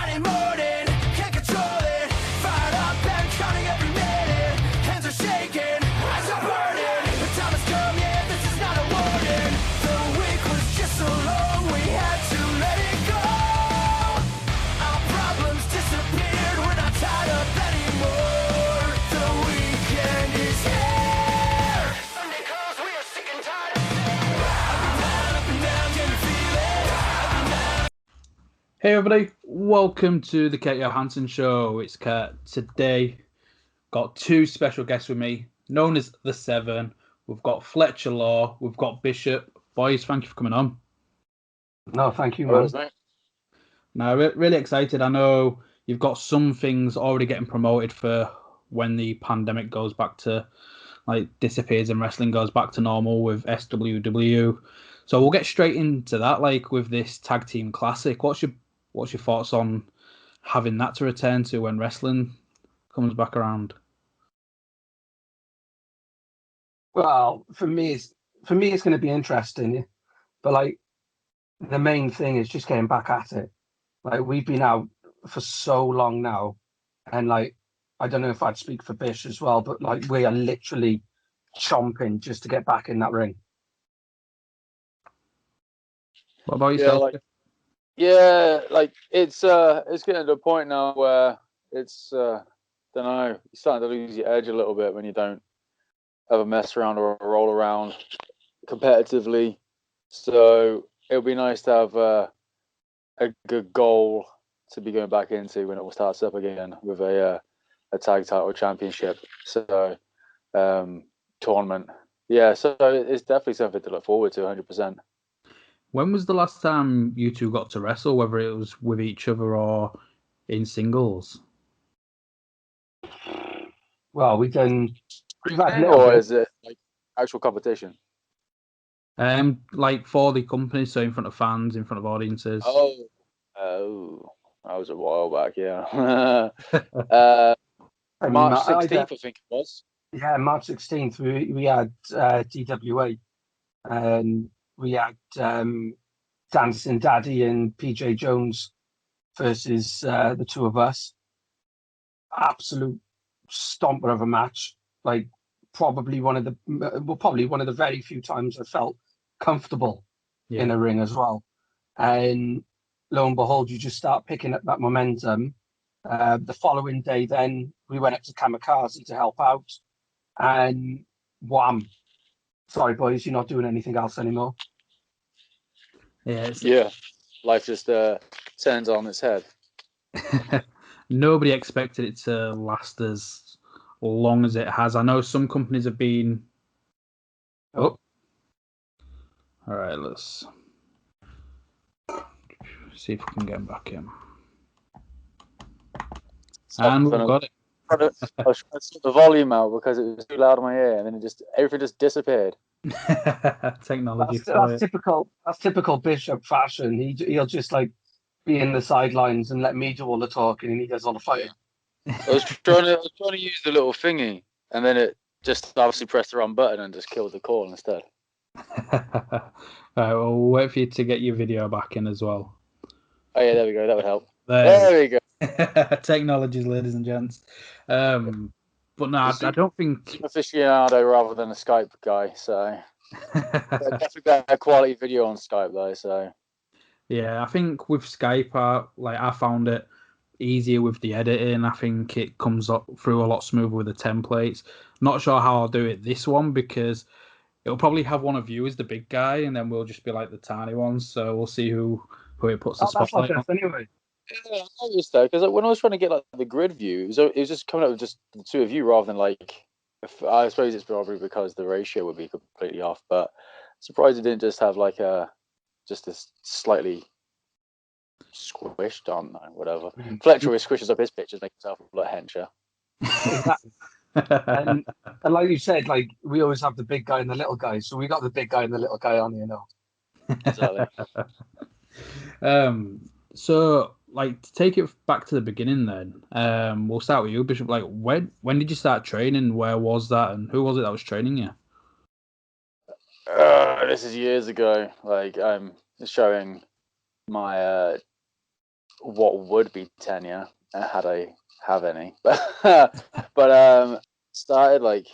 Friday morning, can't control it. Fired up and counting every minute. Hands are shaking, eyes are burning. The time has come, yeah, this is not a warning. The week was just so long, we had to let it go. Our problems disappeared, we're not tied up anymore. The weekend is here. Sunday calls, we are sick and tired of it. Up and down, can you feel it? Up and down. Hey everybody, welcome to the Johansson show. It's Kurt. Today, got two special guests with me, known as the Seven. We've got Fletcher Law, we've got Bishop. Boys, thank you for coming on. No, thank you, man. Now, really excited. I know you've got some things already getting promoted for when the pandemic goes back to, disappears and wrestling goes back to normal with SWW. So we'll get straight into that, with this tag team classic. What's your thoughts on having that to return to when wrestling comes back around? Well, for me, it's going to be interesting, but the main thing is just getting back at it. We've been out for so long now, and I don't know if I'd speak for Bish as well, but we are literally chomping just to get back in that ring. What about yourself? It's getting to a point now where it's don't know, you're starting to lose your edge a little bit when you don't have a mess around or a roll around competitively. So it'll be nice to have a good goal to be going back into when it all starts up again with a tag title championship. So tournament. Yeah, so it's definitely something to look forward to 100%. When was the last time you two got to wrestle, whether it was with each other or in singles? Well, we've had or is it actual competition? For the company, so in front of fans, in front of audiences. Oh, that was a while back, yeah. March 16th, I think it was. Yeah, March 16th, we had DWA, and we had Dancing Daddy and PJ Jones versus the two of us. Absolute stomper of a match. Probably one of the very few times I felt comfortable in a ring as well. And lo and behold, you just start picking up that momentum. The following day, then we went up to Kamikaze to help out, and wham! Sorry, boys, you're not doing anything else anymore. Yeah, life just turns on its head. Nobody expected it to last as long as it has. I know some companies have been. All right, let's see if we can get him back in. And we've got it. I was trying to sort the volume out because it was too loud in my ear, and then everything just disappeared. Technology. That's typical Bishop fashion. He'll just be in the sidelines and let me do all the talking, and he does all the fighting. I was trying to use the little thingy, and then it just obviously pressed the wrong button and just killed the call instead. Right, well, we'll wait for you to get your video back in as well. Oh yeah, there we go. That would help. There we go. Technologies, ladies and gents. But no, I don't think I'm aficionado rather than a Skype guy, so definitely better quality video on Skype though. So yeah, I think with Skype, I found it easier with the editing. I think it comes up through a lot smoother with the templates. Not sure how I'll do it this one because it'll probably have one of you as the big guy, and then we'll just be like the tiny ones. So we'll see who it puts the spotlight on. Anyway. Yeah, I noticed that because when I was trying to get the grid view, it was just coming up with just the two of you rather than I suppose it's probably because the ratio would be completely off. But surprised it didn't just have just this slightly squished on, whatever. Fletcher always squishes up his pictures, makes himself look hencher. and like you said, we always have the big guy and the little guy, so we got the big guy and the little guy on here now. Exactly. So, to take it back to the beginning, then we'll start with you, Bishop. When did you start training? Where was that, and who was it that was training you? This is years ago. I'm showing my what would be tenure had I have any, but started like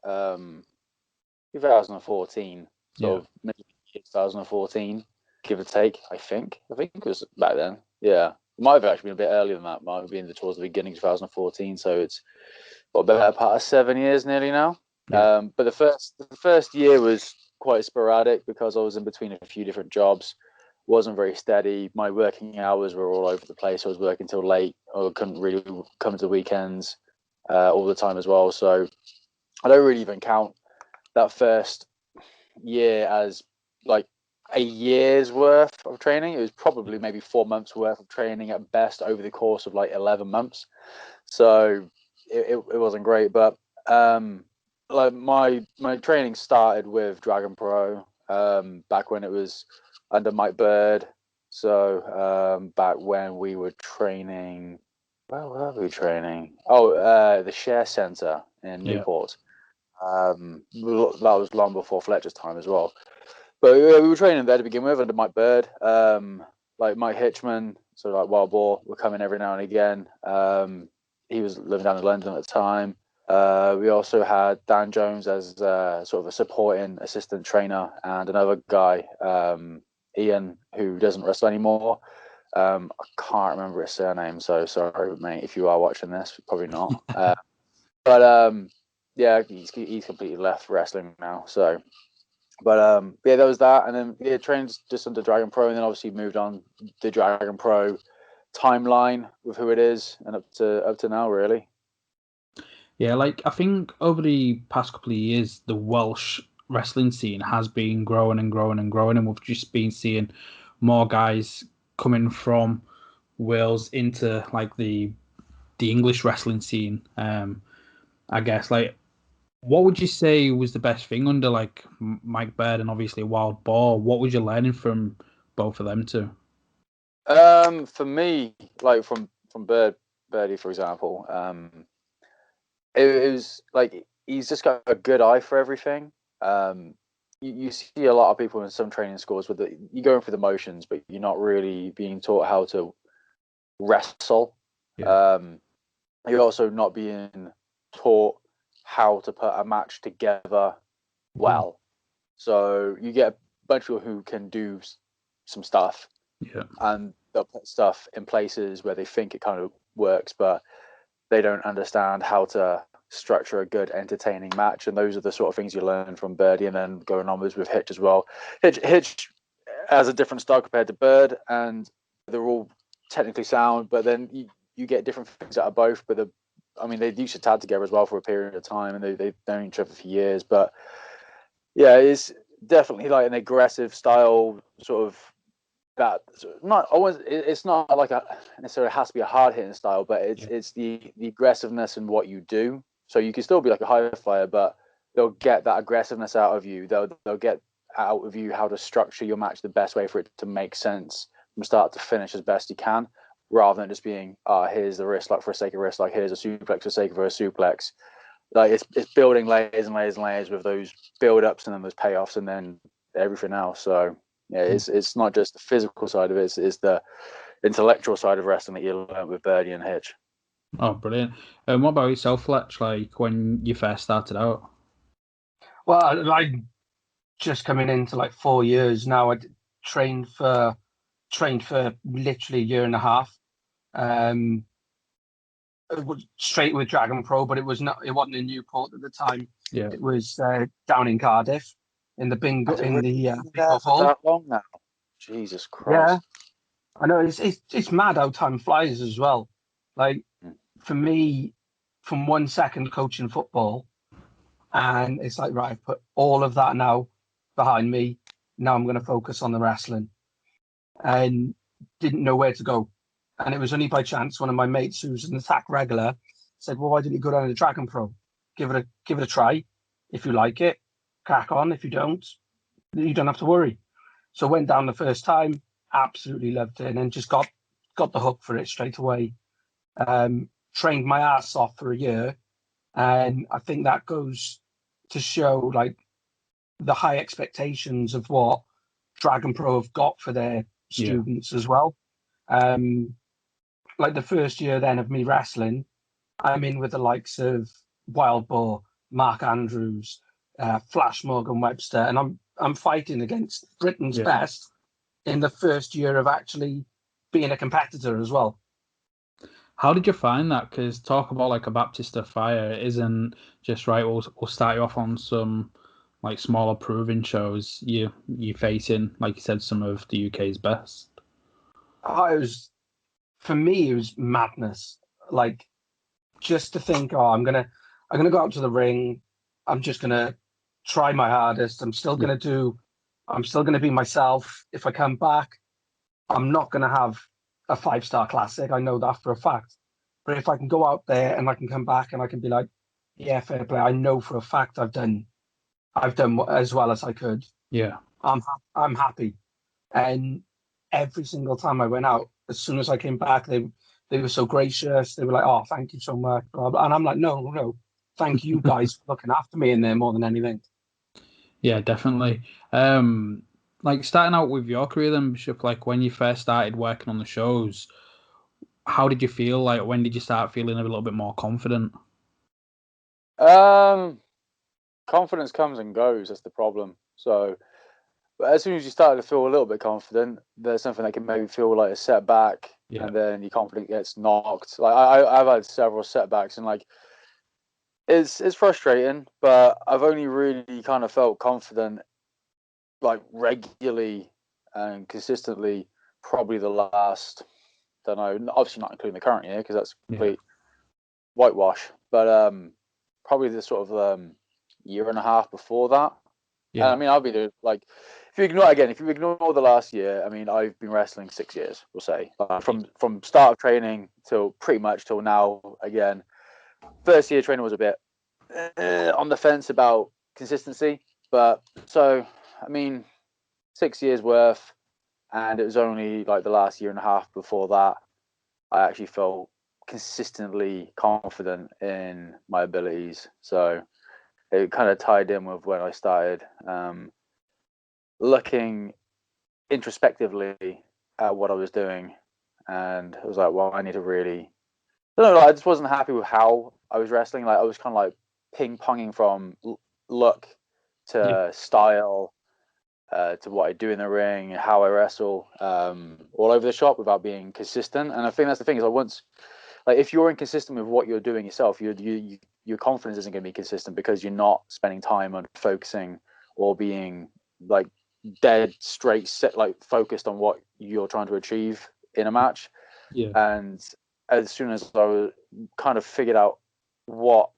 2014, sort of maybe 2014, give or take. I think it was back then. Yeah, it might have actually been a bit earlier than that. Might have been towards the beginning of 2014. So it's got a better part of 7 years nearly now. Yeah. But the first year was quite sporadic because I was in between a few different jobs. Wasn't very steady. My working hours were all over the place. I was working till late. I couldn't really come to weekends all the time as well. So I don't really even count that first year as like a year's worth of training. It was probably maybe 4 months worth of training at best over the course of like 11 months. So it wasn't great, but like my training started with Dragon Pro back when it was under Mike Bird. So back when we were training, where were we training? Oh, the Share Center in Newport. That was long before Fletcher's time as well. But we were training there to begin with under Mike Bird. Like Mike Hitchman, so like Wild Boar, were coming every now and again. He was living down in London at the time. We also had Dan Jones as sort of a supporting assistant trainer, and another guy, Ian, who doesn't wrestle anymore. I can't remember his surname, so sorry, mate, if you are watching this, probably not. But yeah, he's completely left wrestling now. So, but yeah, there was that, and then trained just under Dragon Pro, and then obviously moved on the Dragon Pro timeline with who it is, and up to now, really. Yeah, like I think over the past couple of years, the Welsh wrestling scene has been growing and growing and growing, and we've just been seeing more guys coming from Wales into like the English wrestling scene. I guess like, what would you say was the best thing under like Mike Bird and obviously Wild Boar? What was you learning from both of them two? For me, like from Birdie, for example, it was like he's just got a good eye for everything. You see a lot of people in some training schools with you're going through the motions, but you're not really being taught how to wrestle. Yeah. You're also not being taught how to put a match together well. So you get a bunch of people who can do some stuff, and they'll put stuff in places where they think it kind of works, but they don't understand how to structure a good, entertaining match. And those are the sort of things you learn from Birdie, and then going onwards with Hitch as well. Hitch has a different style compared to Bird, and they're all technically sound, but then you get different things out of both. But they used to tag together as well for a period of time, and they've known each other for years. But yeah, it's definitely like an aggressive style, sort of that. It's not like necessarily has to be a hard hitting style, but it's the aggressiveness in what you do. So you can still be like a high flyer, but they'll get that aggressiveness out of you. They'll get out of you how to structure your match the best way for it to make sense from start to finish as best you can, rather than just being, here's the wrist lock for the sake of wrist lock, here's a suplex for the sake of a suplex. Like it's building layers and layers and layers with those build ups and then those payoffs and then everything else. So yeah, it's not just the physical side of it, it's the intellectual side of wrestling that you learn with Birdie and Hitch. Oh, brilliant. And what about yourself, Fletch? Like when you first started out? Well, I just coming into like 4 years now. I trained for literally a year and a half. Straight with Dragon Pro, but it wasn't in Newport at the time. Yeah, it was down in Cardiff in the bingo hall. That long now, Jesus Christ! Yeah, I know it's mad how time flies as well. Like for me, from 1 second coaching football, and it's like, right, I've put all of that now behind me. Now I'm going to focus on the wrestling, and didn't know where to go. And it was only by chance one of my mates who's an attack regular said, well, why didn't you go down to Dragon Pro? Give it a try. If you like it, crack on. If you don't, you don't have to worry. So went down the first time, absolutely loved it, and then just got the hook for it straight away. Trained my ass off for a year, and I think that goes to show like the high expectations of what Dragon Pro have got for their students as well. like the first year then of me wrestling, I'm in with the likes of Wild Boar, Mark Andrews, Flash Morgan Webster, and I'm fighting against Britain's Yeah. best in the first year of actually being a competitor as well. How did you find that? Because talk about like a Baptist of Fire, it isn't just right. We'll start you off on some like smaller proving shows. You facing, like you said, some of the UK's best. For me, it was madness. Like, just to think, oh, I'm gonna go out to the ring. I'm just gonna try my hardest. I'm still gonna be myself. If I come back, I'm not gonna have a 5-star classic. I know that for a fact. But if I can go out there and I can come back and I can be like, yeah, fair play. I know for a fact I've done as well as I could. Yeah. I'm happy. And every single time I went out, as soon as I came back, they were so gracious. They were like, "Oh, thank you so much," blah, blah. And I'm like, "No, thank you guys for looking after me in there more than anything." Yeah, definitely. Like starting out with your career then, Bishop, like when you first started working on the shows, how did you feel? Like when did you start feeling a little bit more confident? Confidence comes and goes. That's the problem. So, but as soon as you start to feel a little bit confident, there's something that can maybe feel like a setback, Yeah. and then your confidence gets knocked. Like I've had several setbacks, and like it's frustrating, but I've only really kind of felt confident like regularly and consistently probably the last, don't know, obviously not including the current year because that's complete whitewash, but probably the sort of year and a half before that. Yeah. And I mean, I'll be doing like, if you ignore the last year, I mean, I've been wrestling 6 years, we'll say, from start of training till pretty much till now. Again, first year training was a bit on the fence about consistency, but so I mean, 6 years worth, and it was only like the last year and a half before that I actually felt consistently confident in my abilities. So it kind of tied in with when I started looking introspectively at what I was doing, and it was like, well, I need to really. I don't know, I just wasn't happy with how I was wrestling. Like I was kind of like ping ponging from look to style to what I do in the ring, how I wrestle, all over the shop without being consistent. And I think that's the thing is, like if you're inconsistent with what you're doing yourself, your confidence isn't going to be consistent because you're not spending time on focusing or being like dead straight set, like focused on what you're trying to achieve in a match. Yeah. And as soon as I was kind of figured out what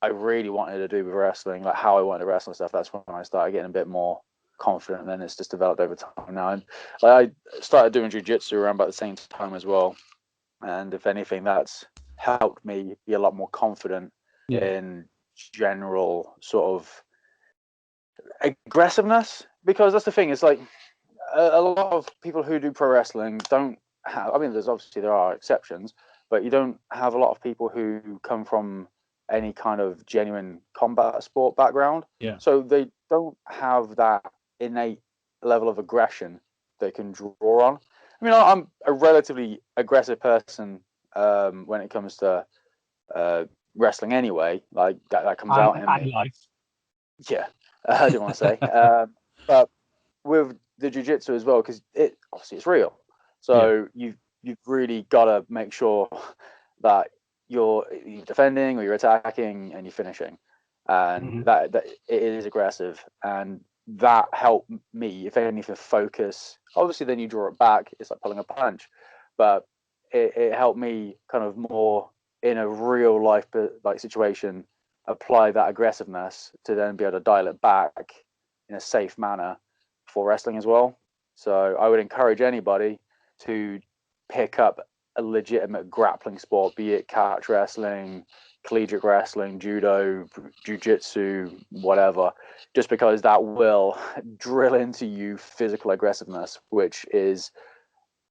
I really wanted to do with wrestling, like how I wanted to wrestle and stuff, that's when I started getting a bit more confident, and then it's just developed over time now. And like, I started doing jiu-jitsu around about the same time as well, and if anything, that's helped me be a lot more confident in general sort of aggressiveness, because that's the thing, it's like a lot of people who do pro wrestling don't have, I mean, there are exceptions, but you don't have a lot of people who come from any kind of genuine combat sport background. Yeah. So they don't have that innate level of aggression they can draw on. I mean, I'm a relatively aggressive person when it comes to wrestling anyway. Like that comes out in me. Life. Yeah, I didn't want to say. But with the jiu-jitsu as well, because obviously it's real. So you've really got to make sure that you're defending or you're attacking and you're finishing, and that it is aggressive, and that helped me, if anything, focus. Obviously, then you draw it back. It's like pulling a punch, but it helped me kind of more in a real life like situation apply that aggressiveness to then be able to dial it back in a safe manner for wrestling as well. So I would encourage anybody to pick up a legitimate grappling sport, be it catch wrestling, collegiate wrestling, judo, jiu-jitsu, whatever, just because that will drill into you physical aggressiveness, which is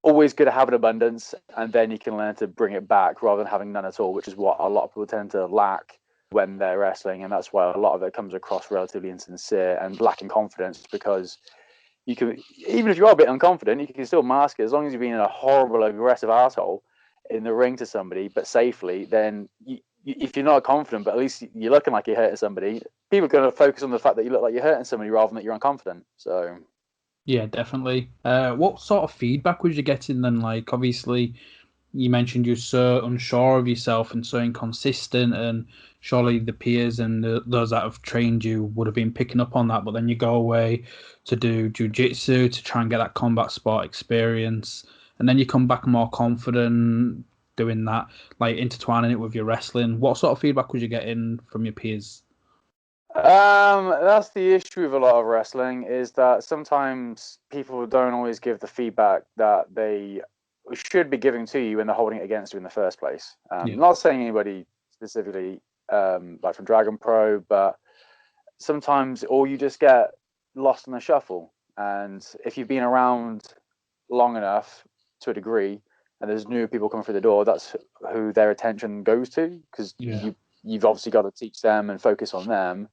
always good to have in abundance, and then you can learn to bring it back rather than having none at all, which is what a lot of people tend to lack when they're wrestling, and that's why a lot of it comes across relatively insincere and lacking confidence, because you can, even if you are a bit unconfident, you can still mask it as long as you're being a horrible aggressive asshole. in the ring to somebody, but safely, then if you're not confident, but at least you're looking like you're hurting somebody, people are going to focus on the fact that you look like you're hurting somebody rather than that you're unconfident. So, yeah, definitely. What sort of feedback was you getting then? Like, obviously, you mentioned you're so unsure of yourself and so inconsistent, and surely the peers and those that have trained you would have been picking up on that. But then you go away to do jiu-jitsu to try and get that combat sport experience, and then you come back more confident doing that, like intertwining it with your wrestling. What sort of feedback was you getting from your peers? that's the issue with a lot of wrestling, is that sometimes people don't always give the feedback that they should be giving to you when they're holding it against you in the first place. Yeah. Not saying anybody specifically like from Dragon Pro, but sometimes, or you just get lost in the shuffle. And if you've been around long enough to a degree, and there's new people coming through the door, that's who their attention goes to, because you've obviously got to teach them and focus on them.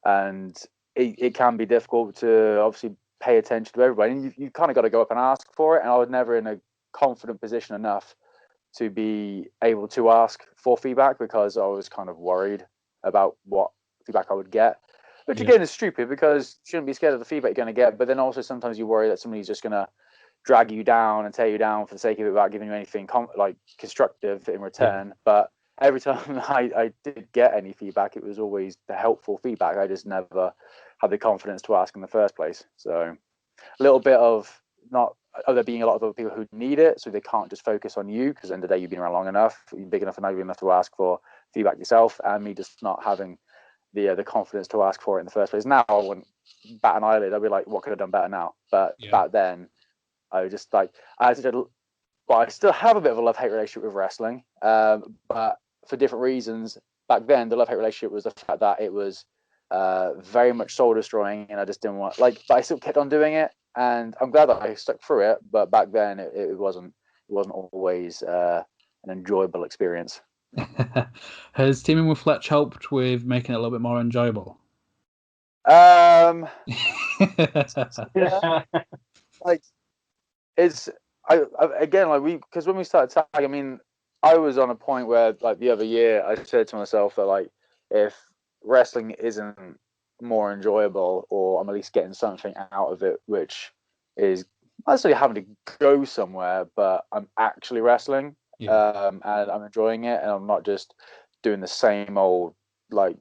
And it can be difficult to obviously pay attention to everybody. And you kind of got to go up and ask for it. And I was never in a confident position enough to be able to ask for feedback, because I was kind of worried about what feedback I would get. Which again is stupid, because you shouldn't be scared of the feedback you're going to get. But then also sometimes you worry that somebody's just going to drag you down and tear you down for the sake of it without giving you anything like constructive in return. But every time I did get any feedback, it was always the helpful feedback. I just never had the confidence to ask in the first place. So a little bit of not there being a lot of other people who need it, so they can't just focus on you, because at the end of the day, you've been around long enough, you're big enough and ugly enough to ask for feedback yourself, and me just not having the confidence to ask for it in the first place. Now I wouldn't bat an eyelid. I'd be like, what could I have done better now? But back then, I was just like, I still have a bit of a love-hate relationship with wrestling, but for different reasons. Back then, the love-hate relationship was the fact that it was very much soul-destroying, and I just didn't want, but I still kept on doing it, and I'm glad that I stuck through it. But back then, it wasn't always an enjoyable experience. Has teaming with Fletch helped with making it a little bit more enjoyable? Yeah, like it's again, like because when we started tag, I mean, I was on a point where, like, the other year I said to myself that, like, if wrestling isn't more enjoyable, or I'm at least getting something out of it, which is not necessarily having to go somewhere, but I'm actually wrestling, and I'm enjoying it, and I'm not just doing the same old, like,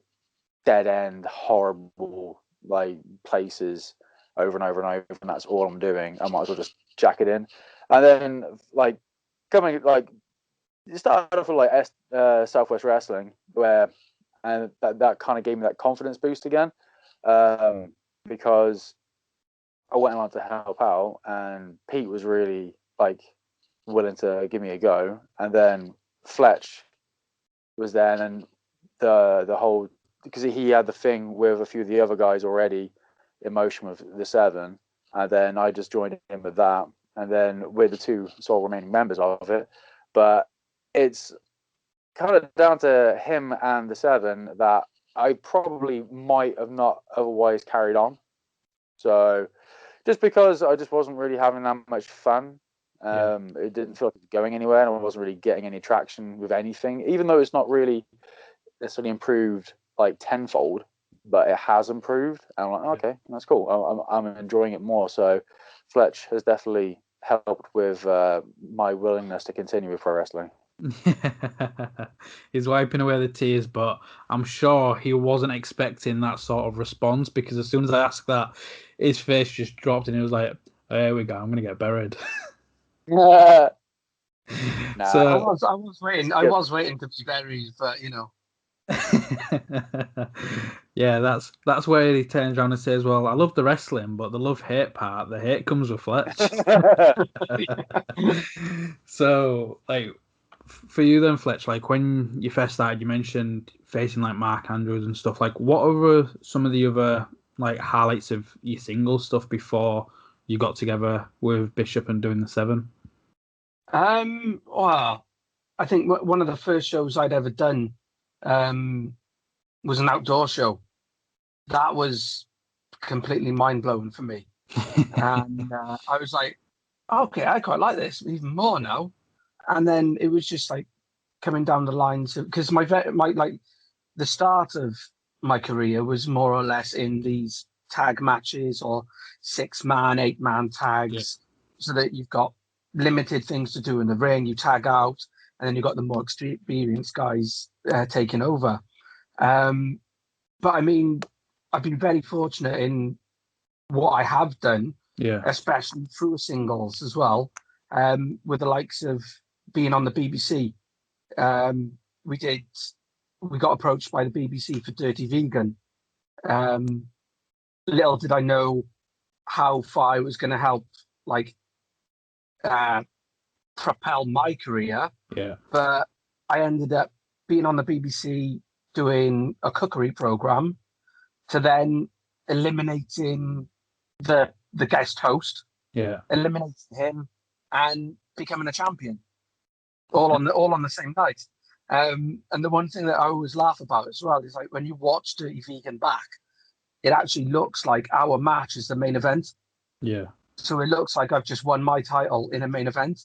dead end, horrible, like, places over and over and over, and that's all I'm doing. I might as well just jack it in. And then, like, coming, like, it started off with, like, Southwest Wrestling, and that kind of gave me that confidence boost again, because I went along to help out, and Pete was really, like, willing to give me a go, and then Fletch was there, and the whole, because he had the thing with a few of the other guys already in motion with the Seven, and then I just joined in with that, and then we're the two sole remaining members of it. But it's kind of down to him and the Seven that I probably might have not otherwise carried on. So just because I just wasn't really having that much fun. It didn't feel like it was going anywhere, and I wasn't really getting any traction with anything, even though it's not really necessarily improved like tenfold, but it has improved. And I'm like, okay, that's cool. I'm enjoying it more. So Fletch has definitely helped with my willingness to continue with pro wrestling. He's wiping away the tears, but I'm sure he wasn't expecting that sort of response, because as soon as I asked that, his face just dropped and he was like, "There we go, I'm gonna get buried." Nah, So I was waiting. I was waiting to be buried, but you know. yeah, that's where he turns around and says, "Well, I love the wrestling, but the love-hate part, the hate comes with Fletch." So, like, for you then, Fletch, like, when you first started, you mentioned facing like Mark Andrews and stuff. Like, what were some of the other, like, highlights of your single stuff before you got together with Bishop and doing the Seven? Well, I think one of the first shows I'd ever done was an outdoor show. That was completely mind-blowing for me. And I was like, okay, I quite like this even more now. And then it was just like coming down the line to, because my like the start of my career was more or less in these tag matches or 6-man, 8-man tags, so that you've got limited things to do in the ring. You tag out, and then you've got the more experienced guys taking over. But I mean, I've been very fortunate in what I have done, especially through singles as well, with the likes of being on the BBC. We got approached by the BBC for Dirty Vegan. Little did I know how far it was going to help, like, propel my career. Yeah. But I ended up being on the BBC doing a cookery program, to then eliminating the guest host, eliminating him, and becoming a champion, all on the same night. And the one thing that I always laugh about as well is, like, when you watch Dirty Vegan back, it actually looks like our match is the main event. Yeah. So it looks like I've just won my title in a main event,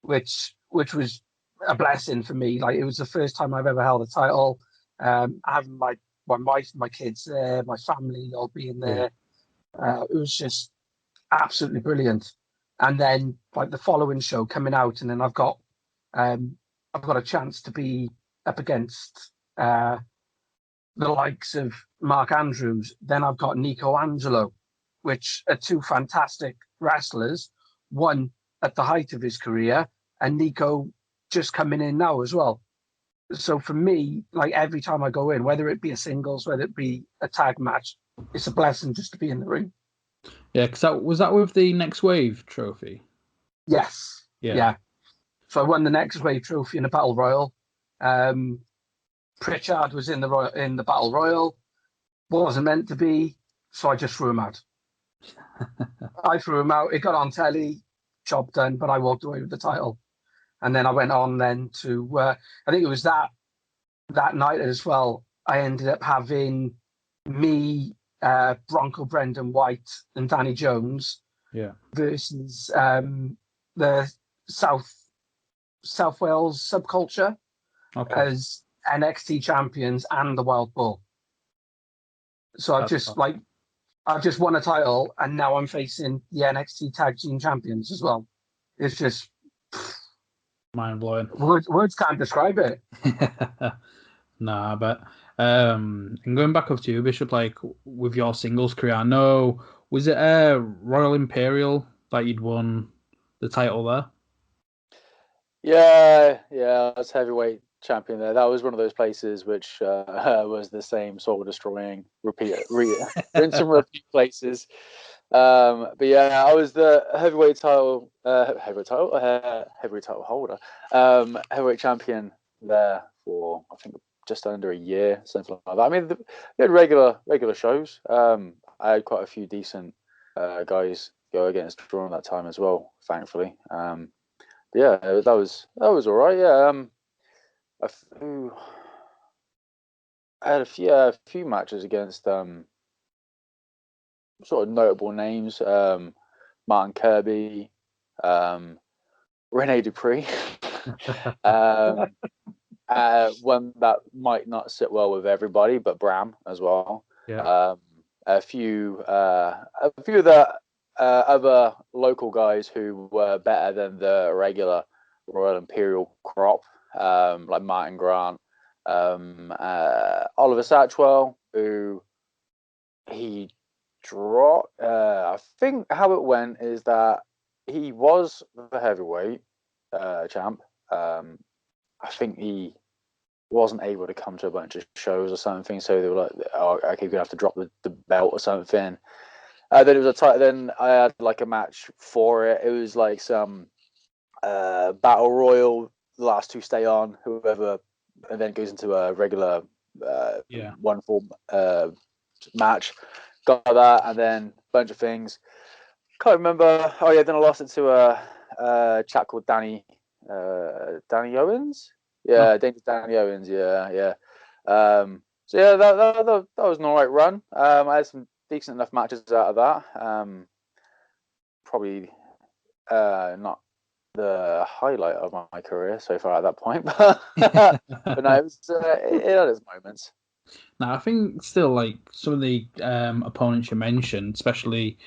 which was a blessing for me. Like, it was the first time I've ever held a title. Having my wife, my kids there, my family all being there. It was just absolutely brilliant. And then, like, the following show coming out, and then I've got a chance to be up against the likes of Mark Andrews. Then I've got Nico Angelo, which are two fantastic wrestlers. One at the height of his career, and Nico just coming in now as well. So for me, like, every time I go in, whether it be a singles, whether it be a tag match, it's a blessing just to be in the ring. Yeah, because was that with the Next Wave trophy? Yes. Yeah. So I won the Next Wave trophy in a battle royal. Pritchard was in the battle royal. Wasn't meant to be, so I just threw him out. I threw him out. It got on telly, job done, but I walked away with the title. And then I went on then to, I think it was that night as well, I ended up having me, Bronco Brendan White, and Danny Jones versus the South Wales Subculture as NXT champions and the Wild Bull. So I've just won a title, and now I'm facing the NXT Tag Team Champions as well. It's just mind blowing. Words can't describe it. Nah, but and going back up to you, Bishop, like, with your singles career, I know, was it Royal Imperial that you'd won the title there? Yeah, I was heavyweight champion there. That was one of those places which was the same soul destroying rinse and repeat places. But yeah, I was the heavyweight title holder, heavyweight champion there for, I think, just under a year, something like that. I mean, we had regular shows. I had quite a few decent guys go against during that time as well, thankfully. Yeah, that was all right. Yeah, I had a few matches against sort of notable names. Martin Kirby, Rene Dupree. One that might not sit well with everybody, but Bram as well. Yeah. A few of the other local guys who were better than the regular Royal Imperial crop, like Martin Grant, Oliver Satchwell, who he dropped. I think how it went is that he was the heavyweight champ. I think he wasn't able to come to a bunch of shows or something, so they were like, "Oh, okay, we're gonna have to drop the belt or something." Then it was then I had like a match for it. It was like some battle royal. The last two stay on, whoever, and then goes into a regular one form match. Got that, and then a bunch of things. Can't remember. Oh yeah, then I lost it to a chap called Danny Owens. Yeah, Danny Owens. Yeah. So yeah, that was an alright run. I had some decent enough matches out of that. Probably not the highlight of my career so far at that point. But no, it had its moments. Now, I think still like some of the opponents you mentioned, especially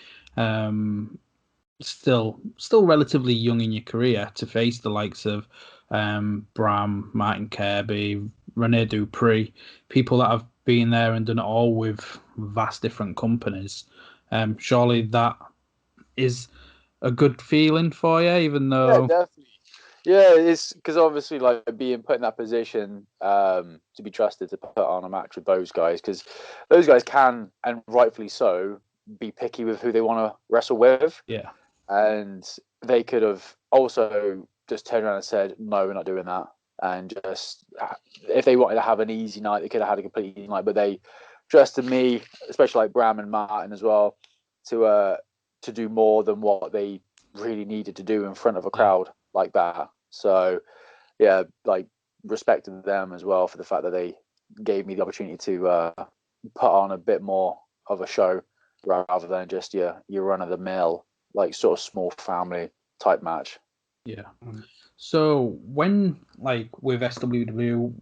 still relatively young in your career, to face the likes of Bram, Martin Kirby, Rene Dupree, people that have been there and done it all with vast different companies. Surely that is a good feeling for you, even though... Yeah, definitely. Yeah, it's because obviously like being put in that position to be trusted to put on a match with those guys, because those guys can, and rightfully so, be picky with who they want to wrestle with. Yeah. And they could have also just turned around and said, no, we're not doing that. And just, if they wanted to have an easy night, they could have had a complete easy night. But they trusted me, especially like Bram and Martin as well, to do more than what they really needed to do in front of a crowd like that. So, yeah, like respected them as well for the fact that they gave me the opportunity to put on a bit more of a show rather than just your run of the mill, like sort of small family type match. Yeah. So when like with SWW,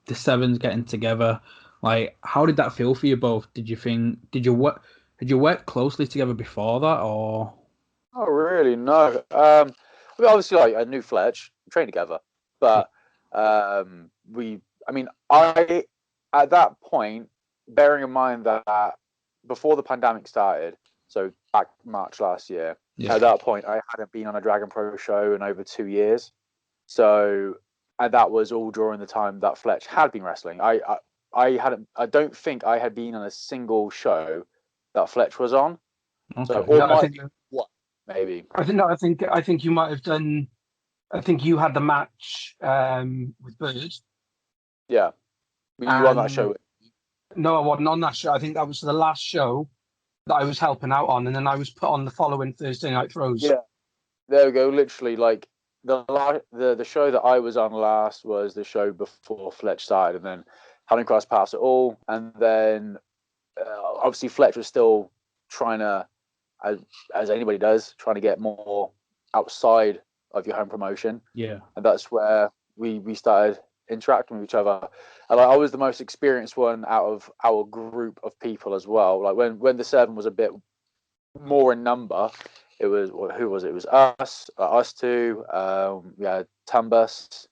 the Sevens getting together, like how did that feel for you both? Did you work closely together before that, or? Oh, really? No. I mean, obviously, like I knew Fletch, we trained together, but I at that point, bearing in mind that before the pandemic started, so back March last year, at that point, I hadn't been on a Dragon Pro show in over 2 years. So, and that was all during the time that Fletch had been wrestling. I don't think I had been on a single show that Fletch was on. Okay. So, or maybe. I think you might have done. I think you had the match with Bird. Yeah, were you on that show? No, I wasn't on that show. I think that was the last show that I was helping out on, and then I was put on the following Thursday Night Throws. Yeah, there we go. Literally, like the show that I was on last was the show before Fletch started, and then hadn't crossed paths at all. And then obviously Fletch was still trying to, as anybody does, trying to get more outside of your home promotion. Yeah, and that's where we started interacting with each other. And I was the most experienced one out of our group of people as well. Like when the Seven was a bit more in number, it was who was it? It was us two. We had Tambus.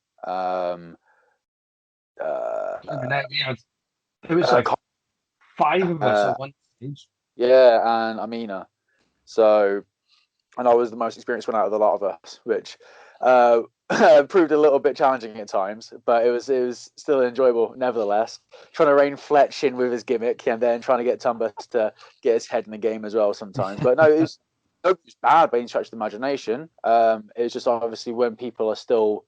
It was like 5 of us at one stage. Yeah, and Amina. So, and I was the most experienced one out of the lot of us, which proved a little bit challenging at times, but it was still enjoyable nevertheless. Trying to rein Fletch in with his gimmick, and then trying to get Tumbus to get his head in the game as well sometimes. But no, it was bad by any stretch of the imagination. It's just obviously when people are still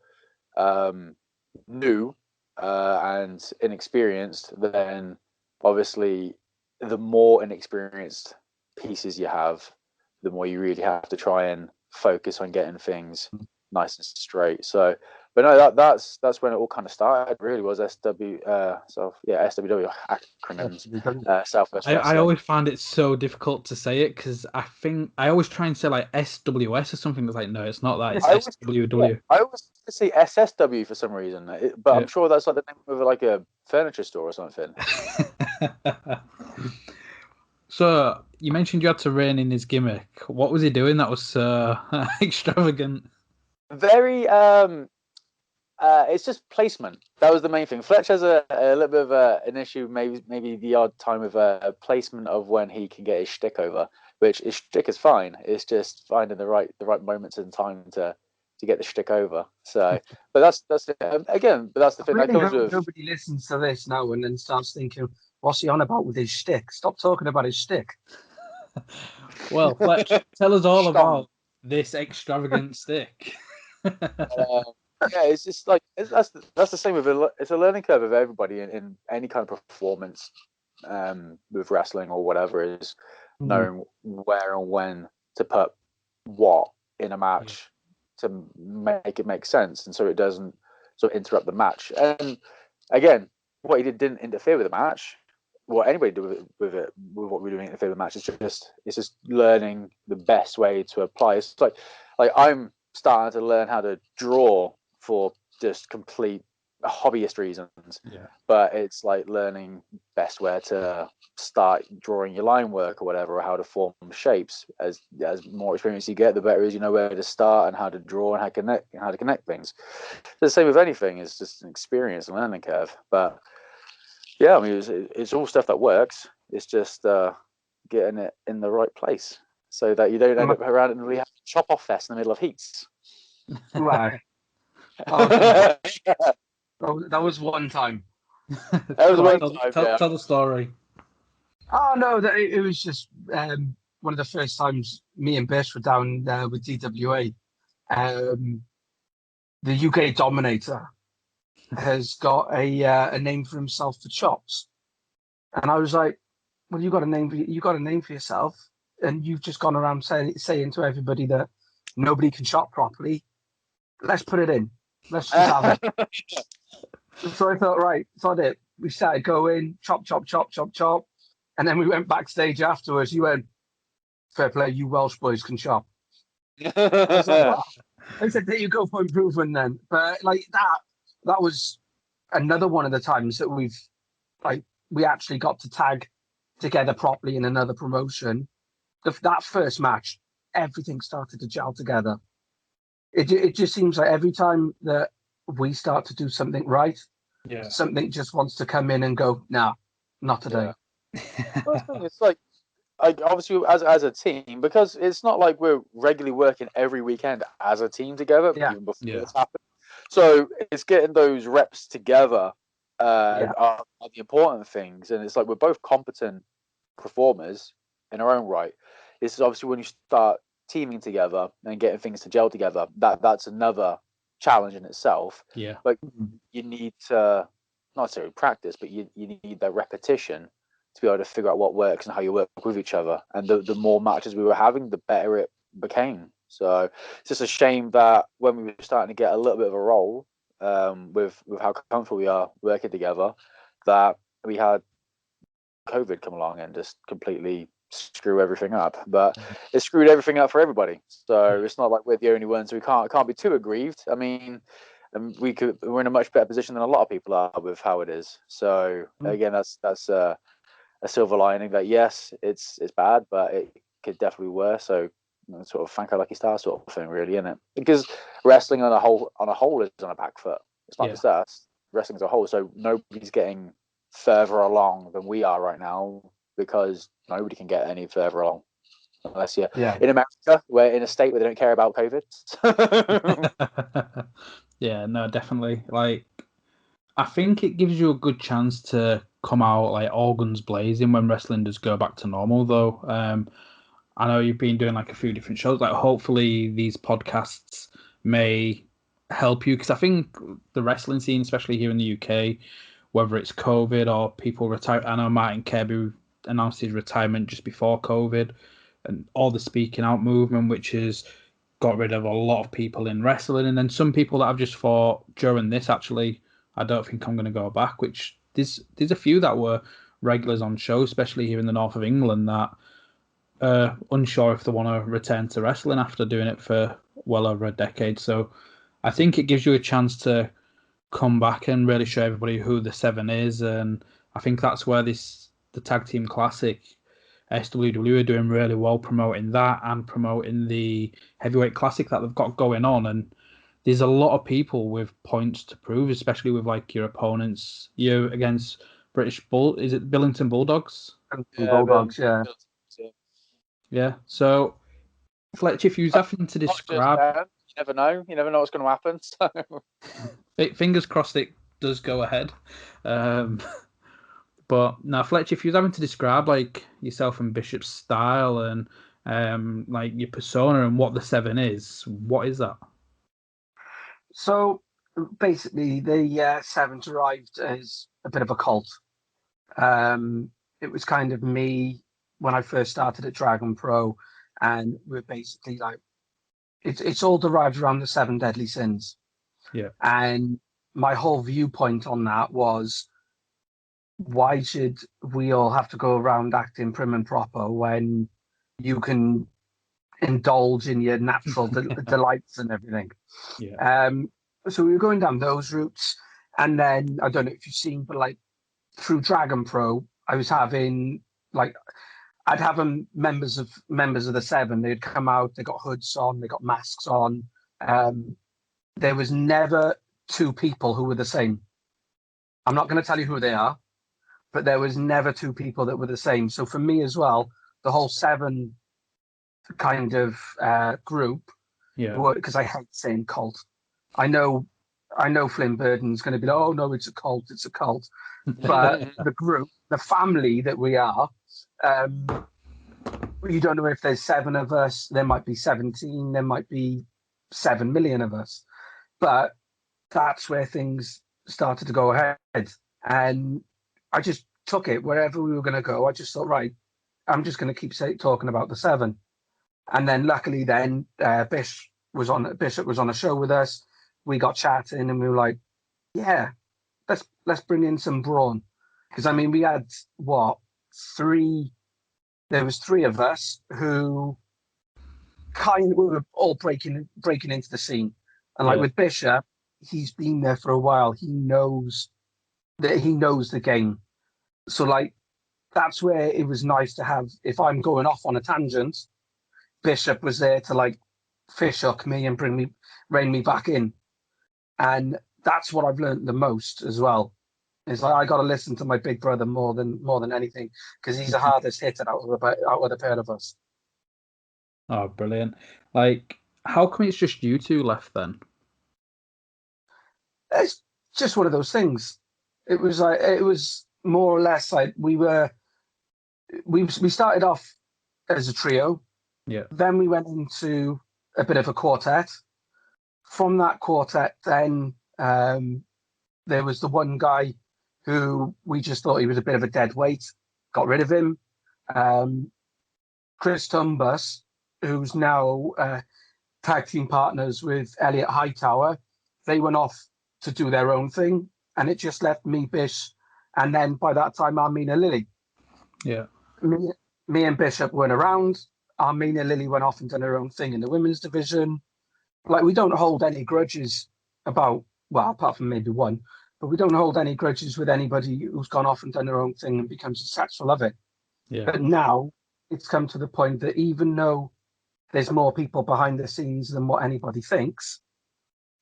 new and inexperienced, then obviously the more inexperienced pieces you have, the more you really have to try and focus on getting things nice and straight. So, but no, that's when it all kind of started. Really was SWW acronyms, Southwest Wrestling. I always find it so difficult to say it because I think I always try and say like SWS or something. That's like no, it's not that. It's SWW. I always say SSW for some reason, but I'm sure that's like the name of like a furniture store or something. So you mentioned you had to rein in his gimmick. What was he doing that was so extravagant? Very it's just placement. That was the main thing. Fletch has a little bit of an issue, maybe the odd time with a placement of when he can get his shtick over, which his shtick is fine. It's just finding the right moments and time to get the shtick over. So, but that's it. Again, but that's the thing. Really nobody listens to this now and then starts thinking, what's he on about with his shtick? Stop talking about his shtick. Well, Fletch, tell us all about this extravagant stick. Yeah, it's just like that's the same with it's a learning curve of everybody in any kind of performance with wrestling or whatever, is knowing where and when to put what in a match to make it make sense, and so it doesn't sort of interrupt the match. And again, what he didn't interfere with the match. What anybody do with what we're doing interfere with the match. It's just learning the best way to apply. It's like I'm starting to learn how to draw for just complete hobbyist reasons. Yeah. But it's like learning best where to start drawing your line work or whatever, or how to form shapes. As more experience you get, the better is you know where to start and how to draw and how to connect things. The same with anything. It's just an experience and learning curve. But yeah, I mean, it's all stuff that works. It's just getting it in the right place so that you don't end up around and we have to chop off fest in the middle of heats. Right. Okay. That was one time. That was one time, yeah. Tell the story. Oh no, it was just one of the first times me and Bish were down there with DWA. The UK Dominator has got a name for himself for chops, and I was like, "Well, you got a name for yourself, and you've just gone around saying to everybody that nobody can chop properly. Let's put it in. Let's just have it." So I thought, right, sod it. We started going chop, chop, chop, chop, chop, and then we went backstage afterwards. You went, "Fair play, you Welsh boys can chop." I was like, "Wow." I said, "There you go for improvement then." But like that was another one of the times that we actually got to tag together properly in another promotion. That first match, everything started to gel together. It just seems like every time that we start to do something right, something just wants to come in and go, "Nah, not today." It's like obviously as a team, because it's not like we're regularly working every weekend as a team together, even before this happened. So it's getting those reps together are the important things, and it's like we're both competent performers in our own right. This is obviously when you start teaming together and getting things to gel together, that's another challenge in itself. Yeah. But you need to not necessarily practice, but you need that repetition to be able to figure out what works and how you work with each other. And the more matches we were having, the better it became. So it's just a shame that when we were starting to get a little bit of a roll with how comfortable we are working together, that we had COVID come along and just completely screw everything up. But it screwed everything up for everybody. So it's not like we're the only ones. We can't be too aggrieved. I mean, we're in a much better position than a lot of people are with how it is. So again, that's a silver lining that yes, it's bad, but it could definitely be worse. So sort of thank our lucky stars sort of thing, really, isn't it? Because wrestling on a whole is on a back foot. It's not just us. Wrestling as a whole. So nobody's getting further along than we are right now, because nobody can get any further along unless you're in America, where in a state where they don't care about COVID. Yeah, no, definitely. Like, I think it gives you a good chance to come out like all guns blazing when wrestling does go back to normal, though. I know you've been doing like a few different shows. Like, hopefully these podcasts may help you, because I think the wrestling scene, especially here in the UK, whether it's COVID or people retire. I know Martin Kirby announced his retirement just before COVID, and all the speaking out movement, which has got rid of a lot of people in wrestling. And then some people that I've just thought during this, actually, I don't think I'm going to go back, which there's a few that were regulars on shows, especially here in the north of England, that unsure if they want to return to wrestling after doing it for well over a decade. So I think it gives you a chance to come back and really show everybody who the Seven is. And I think that's where the Tag Team Classic, SWW, are doing really well promoting that and promoting the Heavyweight Classic that they've got going on. And there's a lot of people with points to prove, especially with like your opponents. You against is it Billington Bulldogs? Bulldogs, yeah. Yeah. So, Fletcher, if you was having to describe, you never know. You never know what's going to happen. So. Fingers crossed it does go ahead. But now, Fletcher, if you was having to describe like yourself and Bishop's style and like your persona and what the Seven is, what is that? So basically, the Seven arrived as a bit of a cult. It was kind of me when I first started at Dragon Pro, and we're basically like, it's all derived around the 7 deadly sins. Yeah. And my whole viewpoint on that was, why should we all have to go around acting prim and proper when you can indulge in your natural delights and everything. Yeah. So we were going down those routes, and then I don't know if you've seen, but like through Dragon Pro, I was having like I'd have them members of the Seven. They'd come out, they got hoods on, they got masks on. There was never two people who were the same. I'm not going to tell you who they are, but there was never two people that were the same. So for me as well, the whole Seven kind of group, Yeah. because I hate saying cult. I know Flynn Burden's going to be like, oh no, it's a cult, it's a cult. But the group, the family that we are, you don't know if there's 7 of us. There might be 17. There might be 7 million of us. But that's where things started to go ahead. And I just took it wherever we were going to go. I just thought, right, I'm just going to keep talking about the 7. And then luckily then Bishop was on a show with us. We got chatting and we were like, yeah, let's bring in some brawn. Because I mean, we had there was 3 of us who we were all breaking into the scene. And like with Bishop, he's been there for a while. He knows the game. So like that's where it was nice to have, if I'm going off on a tangent, Bishop was there to like fish hook me and rein me back in. And that's what I've learned the most as well. It's like I got to listen to my big brother more than anything, because he's the hardest hitter out of the pair of us. Oh, brilliant! Like, how come it's just you two left then? It's just one of those things. It was more or less like we started off as a trio. Yeah. Then we went into a bit of a quartet. From that quartet, then there was the one guy who we just thought he was a bit of a dead weight. Got rid of him. Chris Tumbus, who's now tag team partners with Elliot Hightower, they went off to do their own thing, and it just left me, Bish, and then by that time, Armina Lily. Yeah. Me and Bishop weren't around. Armina Lily went off and done her own thing in the women's division. Like, we don't hold any grudges about, well, apart from maybe one, but we don't hold any grudges with anybody who's gone off and done their own thing and become successful of it. Yeah. But now it's come to the point that even though there's more people behind the scenes than what anybody thinks,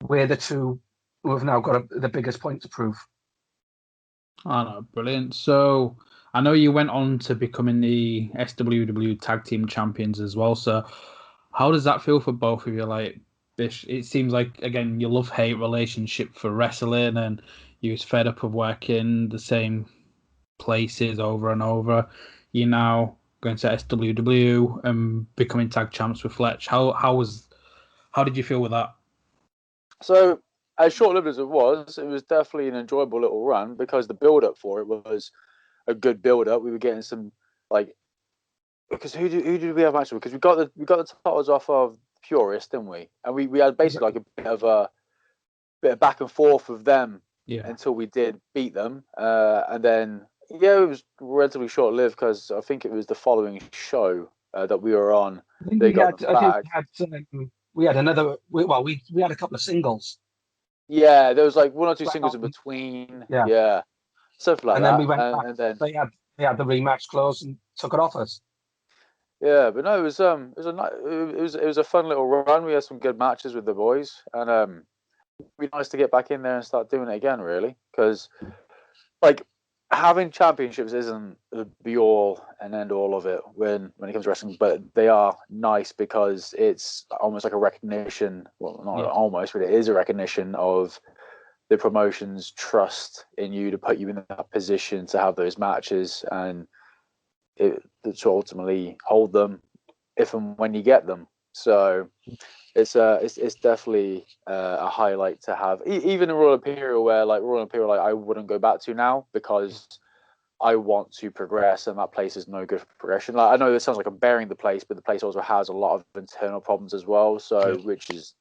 we're the two who have now got the biggest point to prove. Oh, no, brilliant. So I know you went on to becoming the SWW Tag Team Champions as well. So how does that feel for both of you? Like, it seems like, again, your love-hate relationship for wrestling, and you was fed up of working the same places over and over. You're now going to SWW and becoming tag champs with Fletch. How did you feel with that? So, as short-lived as it was definitely an enjoyable little run, because the build-up for it was a good build-up. We were getting some, like, because who did we have matches with? Because we got the titles off of Purist, didn't we? And we had basically like a bit of back and forth with them until we did beat them, and then it was relatively short-lived, because I think it was the following show that we were on. They got them back. We had a couple of singles. Yeah, there was like 1 or 2 singles in between. Yeah, stuff like that. And then we went back. And then they had the rematch clause and took it off us. Yeah, but no, it was a fun little run. We had some good matches with the boys, and it'd be nice to get back in there and start doing it again, really, because like having championships isn't the be all and end all of it when it comes to wrestling, but they are nice because it's almost like a recognition. Well, not almost, but it is a recognition of the promotion's trust in you to put you in that position to have those matches, and to ultimately hold them if and when you get them. So it's definitely a highlight to have. Even in Royal Imperial, where I wouldn't go back to now, because I want to progress, and that place is no good for progression. Like, I know this sounds like I'm burying the place, but the place also has a lot of internal problems as well. So which is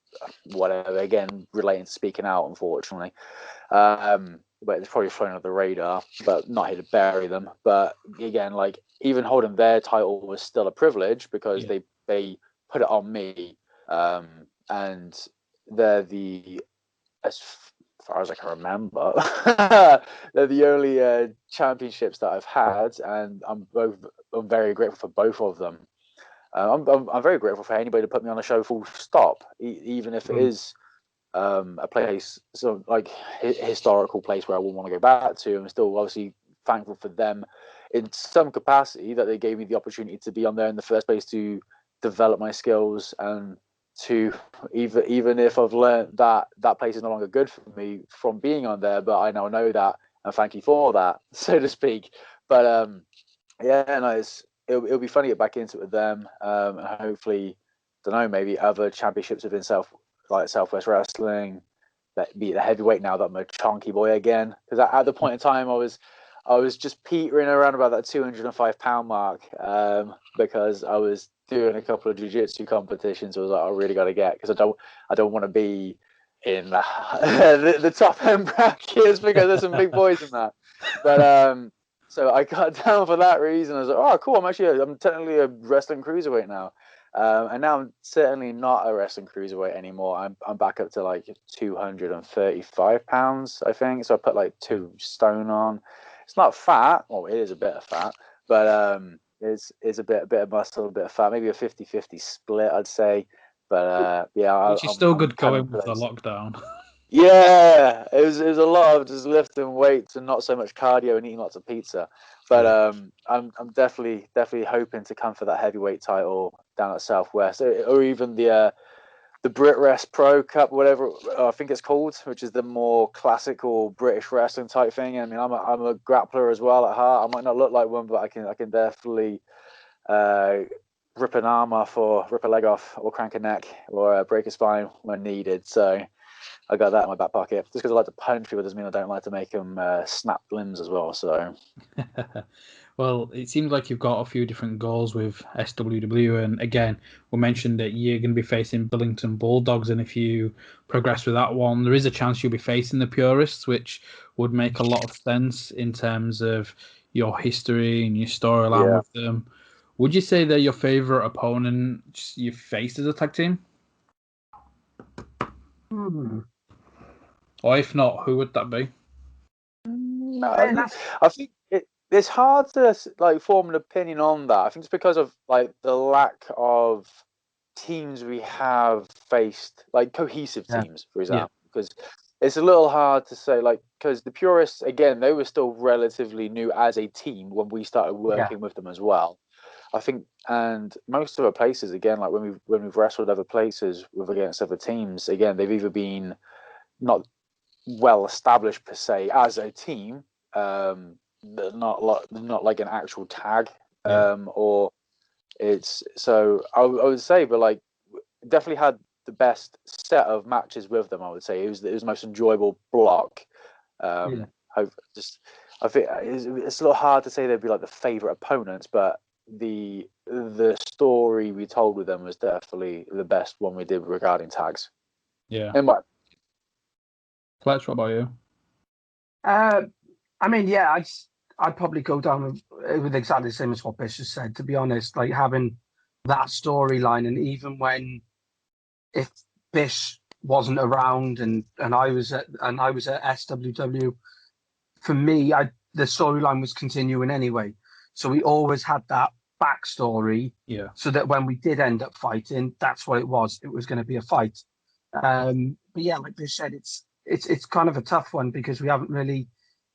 whatever, again, relating to speaking out, unfortunately. But it's probably flown under the radar, but not here to bury them. But again, like, even holding their title was still a privilege, because they put it on me, and they're as far as I can remember, they're the only championships that I've had, and I'm very grateful for both of them. I'm very grateful for anybody to put me on a show full stop, even if it is a place, so like historical place where I wouldn't want to go back to. I'm still obviously thankful for them in some capacity that they gave me the opportunity to be on there in the first place, to develop my skills, and to even if I've learned that that place is no longer good for me from being on there, but I now know that, and thank you for that, so to speak. But yeah, no, it'll be fun to get back into it with them, and hopefully, don't know, maybe other championships within Southwest Wrestling, that be the heavyweight now that I'm a chunky boy again. Because at the point in time, I was just petering around about that 205-pound mark, because I was doing a couple of jiu-jitsu competitions. I was like, I really got to get, because I don't want to be in the top end brackets, because there's some big boys in that. But so I got down for that reason. I was like, oh, cool. I'm technically a wrestling cruiserweight now. And now I'm certainly not a wrestling cruiserweight anymore. I'm back up to like 235 pounds, I think. So I put like 2 stone on. It's not fat. Well, it is a bit of fat, but it's a bit of muscle, a bit of fat, maybe a 50-50 split, I'd say. But yeah, which is still good going with the close. lockdown. Yeah, it was a lot of just lifting weights and not so much cardio and eating lots of pizza. But I'm definitely hoping to come for that heavyweight title down at Southwest, or even the Brit Rest Pro Cup, whatever I think it's called, which is the more classical British wrestling type thing. I mean, I'm a grappler as well at heart. I might not look like one, but I can definitely rip an arm off, or rip a leg off, or crank a neck, or break a spine when needed. So I got that in my back pocket. Just because I like to punch people doesn't mean I don't like to make them snap limbs as well. So, well, it seems like you've got a few different goals with SWW, and again, we mentioned that you're going to be facing Billington Bulldogs, and if you progress with that one, there is a chance you'll be facing the Purists, which would make a lot of sense in terms of your history and your storyline with them. Would you say they're your favourite opponent you've faced as a tag team? Or if not, who would that be? No, I think it's hard to like form an opinion on that. I think it's because of like the lack of teams we have faced, like cohesive teams, for example. Because it's a little hard to say, like, because the Purists, again, they were still relatively new as a team when we started working with them as well. I think, and most of our places, again, like when we've wrestled other places against other teams, again, they've either been not well established per se as a team, not like an actual tag, or it's so I would say, but like definitely had the best set of matches with them. I would say it was the most enjoyable block. I think it's a little hard to say they'd be like the favorite opponents, but the story we told with them was definitely the best one we did regarding tags. Yeah. And what? Fletcher, what about you? I mean, yeah, I'd probably go down with exactly the same as what Bish has said. To be honest, like having that storyline, and even when if Bish wasn't around and I was at SWW, for me, the storyline was continuing anyway. So we always had that backstory, so that when we did end up fighting, that's what it was. It was going to be a fight. But yeah, like Bish said, it's kind of a tough one because we haven't really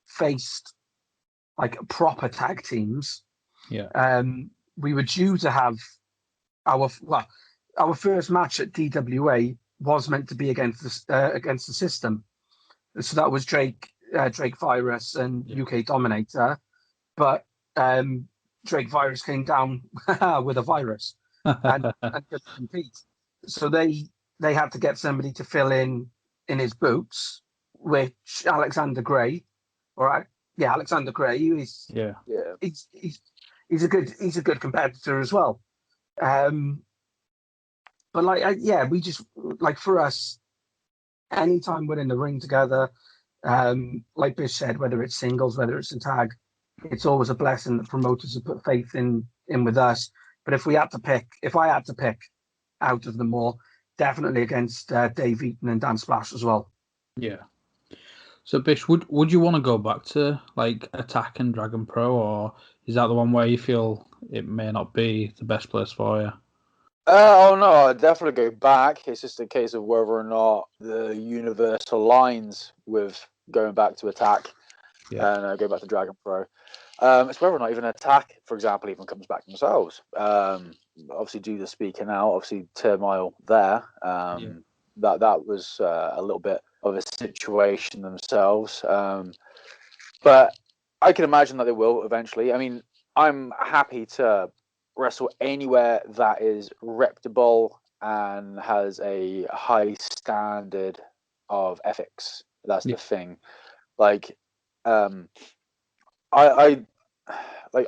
faced like proper tag teams. We were due to have our first match at DWA was meant to be against the system. So that was Drake Virus and UK Dominator, but Drake Virus came down with a virus and couldn't compete. So they had to get somebody to fill in his boots, which Alexander Gray, Alexander Gray, he's a good competitor as well. But we just like, for us, anytime we're in the ring together, like Bish said, whether it's singles, whether it's a tag, it's always a blessing that promoters have put faith in with us. But if I had to pick, out of them all. Definitely against Dave Eaton and Dan Splash as well. Yeah. So, Bish, would you want to go back to like Attack and Dragon Pro, or is that the one where you feel it may not be the best place for you? Oh no, I'd definitely go back. It's just a case of whether or not the universe aligns with going back to Attack and go back to Dragon Pro. It's whether or not even Attack, for example, even comes back themselves. Obviously, due to speaking out, obviously turmoil there. That was a little bit of a situation themselves. But I can imagine that they will eventually. I mean, I'm happy to wrestle anywhere that is reputable and has a high standard of ethics. That's the thing. Like, I'm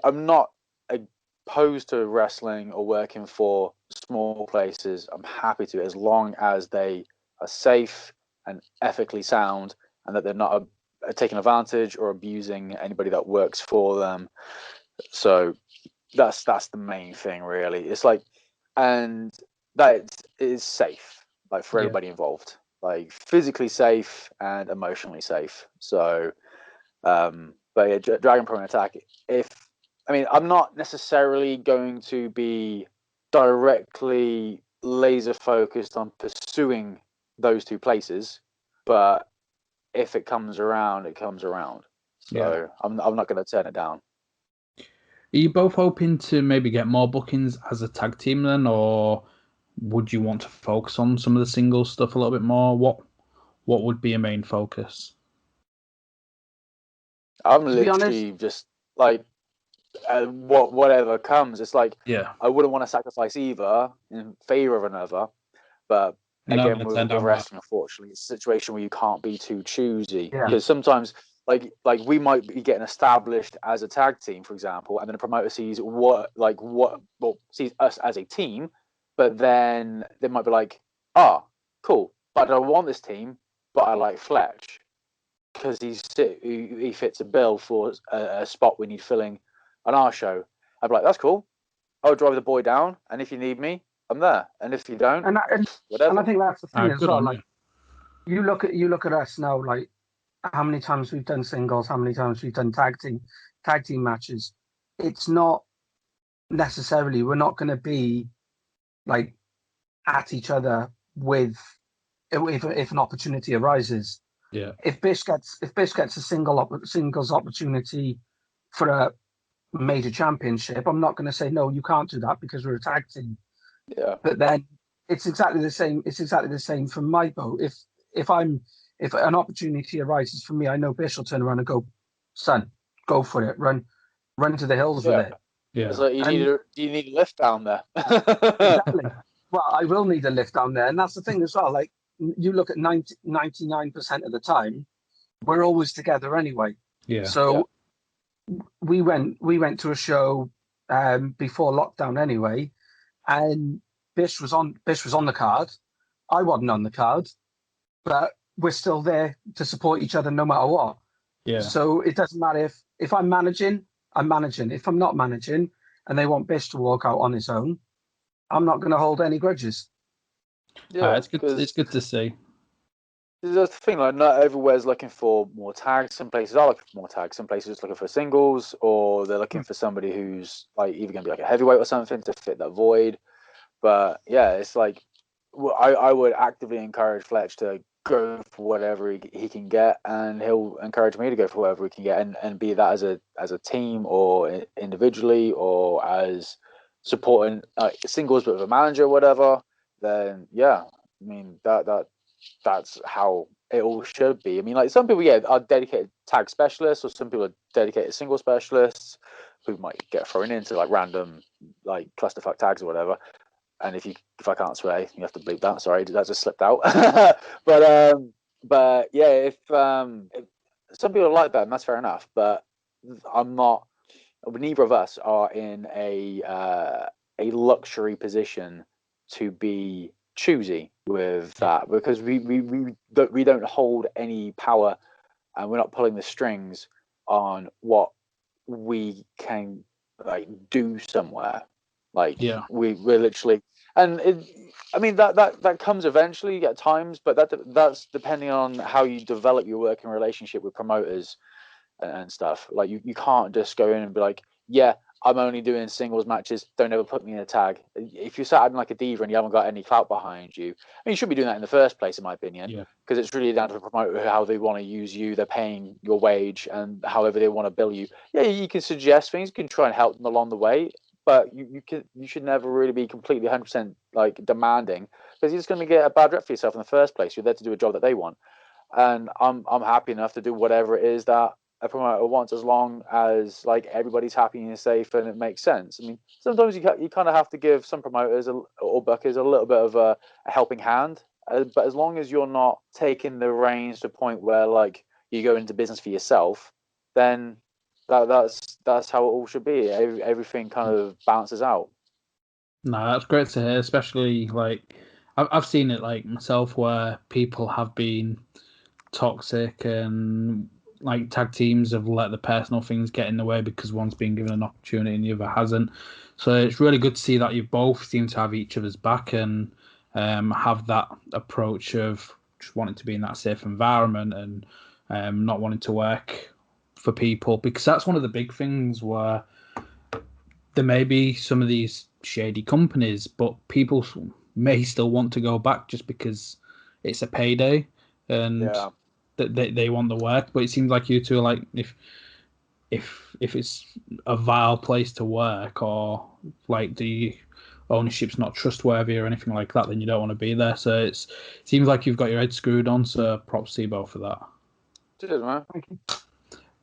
not opposed to wrestling or working for small places. I'm happy to, as long as they are safe and ethically sound, and that they're not taking advantage or abusing anybody that works for them. So that's the main thing, really. It's like, and that it is safe, like for everybody involved, like physically safe and emotionally safe. So, but yeah, Dragon Pro and Attack. I'm not necessarily going to be directly laser focused on pursuing those two places, but if it comes around, it comes around. So I'm not going to turn it down. Are you both hoping to maybe get more bookings as a tag team then, or would you want to focus on some of the singles stuff a little bit more? What would be a main focus? I'm literally just like, whatever comes. It's like, I wouldn't want to sacrifice either in favor of another, but again, with wrestling, unfortunately, it's a situation where you can't be too choosy, because sometimes like we might be getting established as a tag team, for example, and then a promoter sees sees us as a team, but then they might be like, cool, but I don't want this team, but I like Fletch because he fits a bill for a spot we need filling on our show. I'd be like, that's cool. I'll drive the boy down, and if you need me, I'm there. And if you don't, whatever. And I think that's the thing as well. Like, you look at us now. Like, how many times we've done singles, how many times we've done tag team matches. It's not necessarily, we're not going to be like at each other with if an opportunity arises. Yeah. If Bish gets a singles opportunity for a major championship, I'm not going to say no, you can't do that because we're a tag team. Yeah. But then it's exactly the same. It's exactly the same from my boat. If an opportunity arises for me, I know Bish will turn around and go, son, go for it. Run to the hills with it. Yeah. It's like, do you need a lift down there? Exactly. Well, I will need a lift down there, and that's the thing as well. Like, you look at 99% of the time, we're always together anyway. Yeah. So we went to a show before lockdown anyway, and Bish was on the card. I wasn't on the card, but we're still there to support each other no matter what. Yeah. So it doesn't matter if I'm managing, I'm managing. If I'm not managing and they want Bish to walk out on his own, I'm not going to hold any grudges. Yeah, it's good to see. There's the thing, like, not everywhere's looking for more tags. Some places are looking for more tags. Some places are just looking for singles, or they're looking for somebody who's like either going to be like a heavyweight or something to fit that void. But yeah, it's like, I would actively encourage Fletch to go for whatever he can get, and he'll encourage me to go for whatever we can get, and be that as a team or individually or as supporting singles but with a manager or whatever. Then yeah, I mean that's how it all should be. I mean, like, some people are dedicated tag specialists, or some people are dedicated single specialists who might get thrown into like random like clusterfuck tags or whatever. And if I can't swear, you have to bleep that. Sorry, that just slipped out. but yeah, if some people like that, and that's fair enough. But I'm not. Neither of us are in a luxury position to be choosy with that, because we don't hold any power, and we're not pulling the strings on what we can like do somewhere. Like, we're literally, And I mean that comes eventually at times, but that's depending on how you develop your working relationship with promoters and stuff. Like you can't just go in and be like, yeah, I'm only doing singles matches. Don't ever put me in a tag. If you're sat in like a diva and you haven't got any clout behind you, I mean, you should be doing that in the first place, in my opinion. Yeah. Because it's really down to the promoter how they want to use you. They're paying your wage and however they want to bill you. Yeah, you can suggest things. You can try and help them along the way, but you should never really be completely 100% like demanding, because you're just going to get a bad rep for yourself in the first place. You're there to do a job that they want, and I'm happy enough to do whatever it is that a promoter wants, as long as like everybody's happy and safe and it makes sense. I mean, sometimes you kind of have to give some promoters or bookers a little bit of a helping hand, but as long as you're not taking the reins to a point where like you go into business for yourself, then that's how it all should be. Everything kind of balances out. No, that's great to hear, especially like I've seen it like myself where people have been toxic and like tag teams have let the personal things get in the way because one's been given an opportunity and the other hasn't. So it's really good to see that you both seem to have each other's back and have that approach of just wanting to be in that safe environment and not wanting to work for people, because that's one of the big things where there may be some of these shady companies, but people may still want to go back just because it's a payday and Yeah. they want the work. But it seems like you two are like, if it's a vile place to work, or like the ownership's not trustworthy or anything like that, then you don't want to be there. So it seems like you've got your head screwed on. So props to you both for that. Cheers, man. Thank you.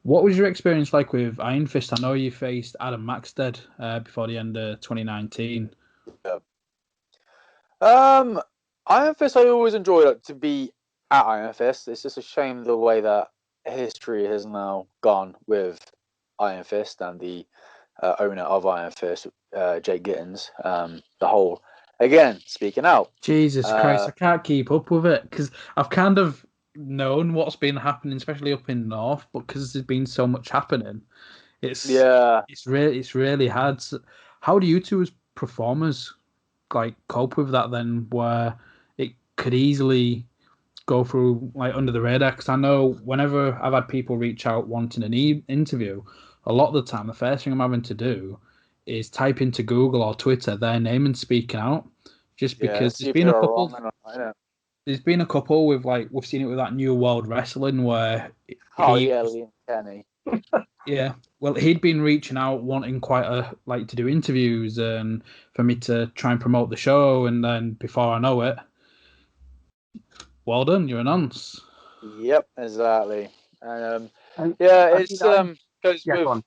What was your experience like with Iron Fist? I know you faced Adam Maxted before the end of 2019. Yeah. Iron Fist, I always enjoyed it to be at Iron Fist. It's just a shame the way that history has now gone with Iron Fist and the owner of Iron Fist, Jake Gittins. The whole, again, speaking out. Jesus Christ, I can't keep up with it because I've kind of known what's been happening, especially up in North, but because there's been so much happening, it's really hard. So how do you two as performers like cope with that then, where it could easily go through like under the radar? Because I know whenever I've had people reach out wanting an interview, a lot of the time the first thing I'm having to do is type into Google or Twitter their name and speak out, just because there's been a couple. There's been a couple with like we've seen it with that New World Wrestling where Liam Kenny. Yeah, well, he'd been reaching out, wanting quite to do interviews and for me to try and promote the show, and then before I know it, well done, you're an nonce. Yep, exactly. And it's because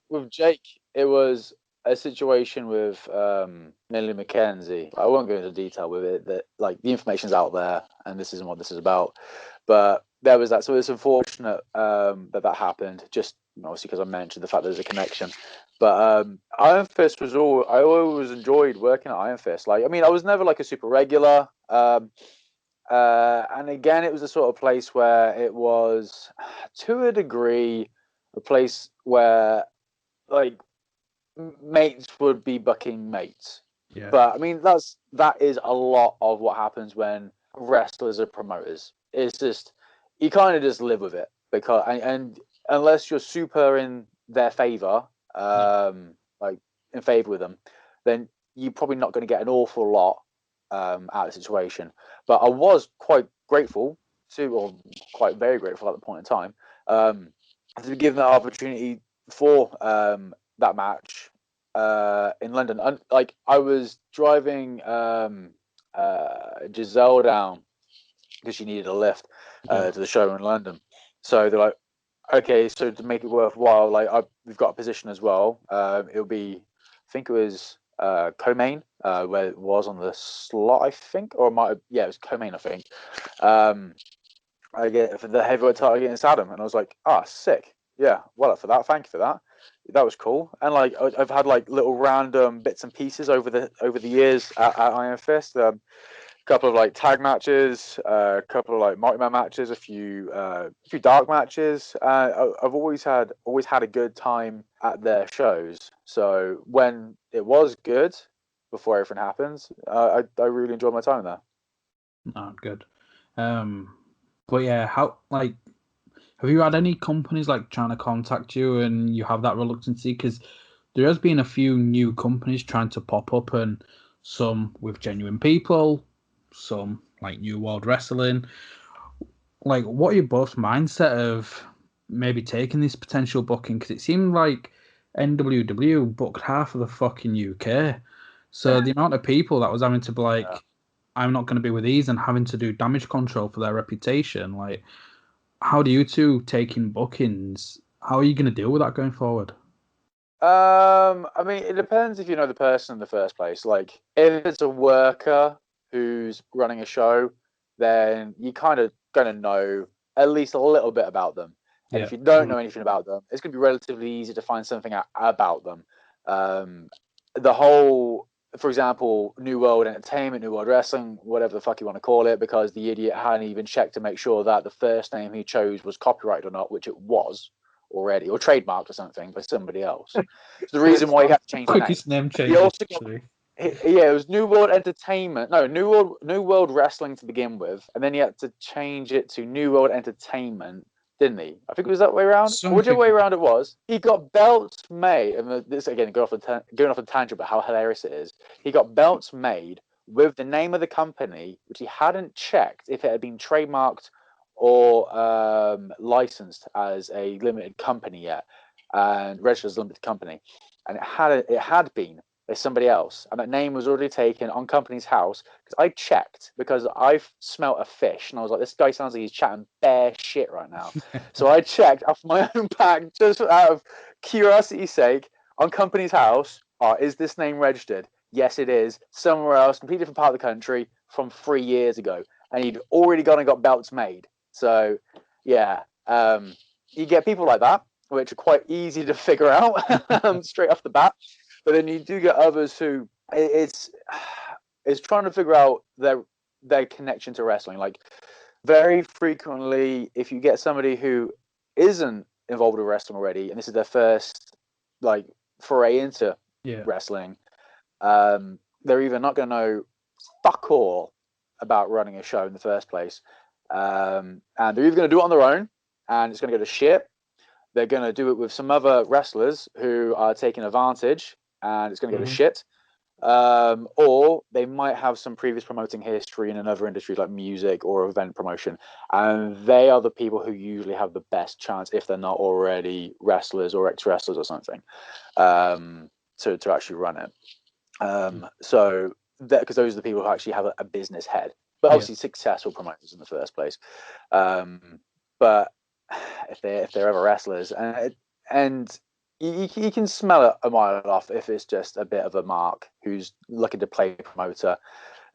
with Jake, it was a situation with Millie McKenzie. I won't go into detail with it. That like the information's out there, and this isn't what this is about. But there was that, so it's unfortunate that happened. Just obviously because I mentioned the fact there's a connection. But Iron Fist I always enjoyed working at Iron Fist. Like, I mean, I was never like a super regular. And again, it was the sort of place where it was, to a degree, a place where like mates would be bucking mates. Yeah. But I mean, that is a lot of what happens when wrestlers are promoters. It's just you kind of just live with it, because and unless you're super in their favor, like in favor with them, then you're probably not going to get an awful lot out of the situation. But I was quite grateful quite very grateful at the point in time, to be given that opportunity for that match in London. And like I was driving Giselle down because she needed a lift to the show in London. So they're like, okay, so to make it worthwhile, like we've got a position as well. It'll be, I think it was co-main, where it was on the slot, I think, or it might have, it was co-main, I think. I get for the heavyweight title against Adam, and I was like, sick. Yeah, well up for that. Thank you for that. That was cool. And like I've had like little random bits and pieces over the years at Iron Fist. A couple of like tag matches, a couple of like multi-man matches, a few dark matches. I've always had a good time at their shows. So when it was good, before everything happens. I really enjoyed my time there. Oh, good. But yeah, have you had any companies like trying to contact you and you have that reluctancy? Because there has been a few new companies trying to pop up, and some with genuine people, some like New World Wrestling. Like, what are your both mindset of maybe taking this potential booking? Because it seemed like NWW booked half of the fucking UK. So the amount of people that was having to be like, Yeah. I'm not going to be with these, and having to do damage control for their reputation. Like, how do you two take in bookings? How are you going to deal with that going forward? I mean, it depends if you know the person in the first place. Like, if it's a worker who's running a show, then you kind of going to know at least a little bit about them. And if you don't know anything about them, it's going to be relatively easy to find something out about them. The whole, for example, New World Entertainment, New World Wrestling, whatever the fuck you want to call it, because the idiot hadn't even checked to make sure that the first name he chose was copyrighted or not, which it was already, or trademarked or something by somebody else. So the reason why he had to change the name. Quickest name change, He also actually. yeah, it was New World Entertainment. No, New World Wrestling to begin with, and then he had to change it to New World Entertainment, didn't he? I think it was that way around. Whichever way around it was, he got belts made. And this again, going off a tangent, but how hilarious it is. He got belts made with the name of the company, which he hadn't checked if it had been trademarked or licensed as a limited company yet, and registered as a limited company, and it had been by somebody else, and that name was already taken on company's house. Because I checked, because I smelt a fish, and I was like, this guy sounds like he's chatting bare shit right now. So I checked off my own back, just out of curiosity's sake, on company's house. Is this name registered? Yes, it is. Somewhere else, completely different part of the country, from 3 years ago, and he'd already gone and got belts made. So, yeah, you get people like that, which are quite easy to figure out straight off the bat. But then you do get others who it's trying to figure out their connection to wrestling. Like, very frequently, if you get somebody who isn't involved with wrestling already, and this is their first like foray into wrestling, they're either not going to know fuck all about running a show in the first place, and they're either going to do it on their own, and it's going to go to shit. They're going to do it with some other wrestlers who are taking advantage, and it's going to go to shit. Or they might have some previous promoting history in another industry like music or event promotion, and they are the people who usually have the best chance, if they're not already wrestlers or ex-wrestlers or something, to actually run it. So that, because those are the people who actually have a business head, but obviously successful promoters in the first place. But if they're ever wrestlers, and you can smell it a mile off if it's just a bit of a mark who's looking to play promoter.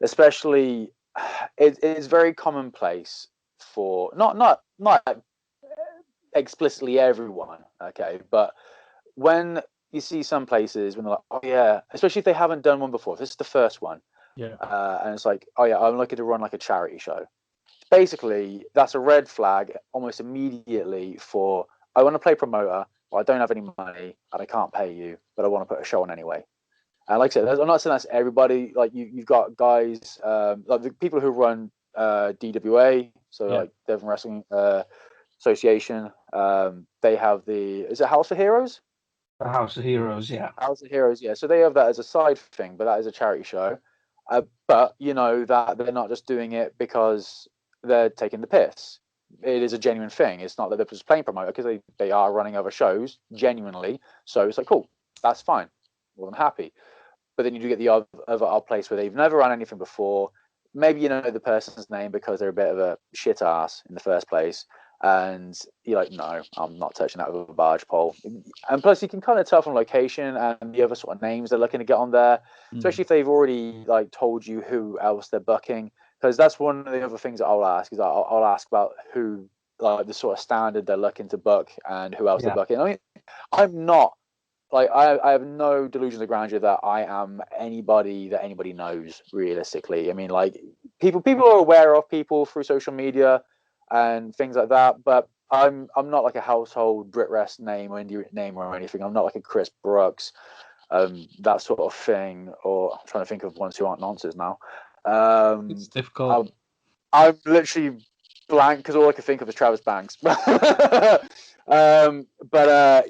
Especially, it's very commonplace for not explicitly everyone, okay, but when you see some places when they're like, oh yeah, especially if they haven't done one before, if this is the first one, and it's like, oh yeah, I'm looking to run like a charity show. Basically, that's a red flag almost immediately for, I want to play promoter, but I don't have any money and I can't pay you, but I want to put a show on anyway. And like I said, I'm not saying that's everybody. Like you've got guys, like the people who run DWA, so like Devon Wrestling Association. They have is it House of Heroes? The House of Heroes, yeah. House of Heroes, yeah. So they have that as a side thing, but that is a charity show. But you know that they're not just doing it because they're taking the piss. It is a genuine thing. It's not that they're just playing promoter, because they are running other shows genuinely. So it's like, cool, that's fine. Well, I'm happy. But then you do get the other place where they've never run anything before. Maybe you know the person's name because they're a bit of a shit ass in the first place. And you're like, no, I'm not touching that with a barge pole. And plus, you can kind of tell from location and the other sort of names they're looking to get on there, especially if they've already like told you who else they're booking. Because that's one of the other things that I'll ask is I'll ask about who, like the sort of standard they're looking to book and who else they're booking. I mean, I'm not like I have no delusions of grandeur that I am anybody that anybody knows realistically. I mean, like people are aware of people through social media and things like that, but I'm not like a household Brit Rest name or indie name or anything. I'm not like a Chris Brooks. that sort of thing. Or I'm trying to think of ones who aren't nonsense now. It's difficult. I'm literally blank because all I can think of is Travis Banks. Yeah. But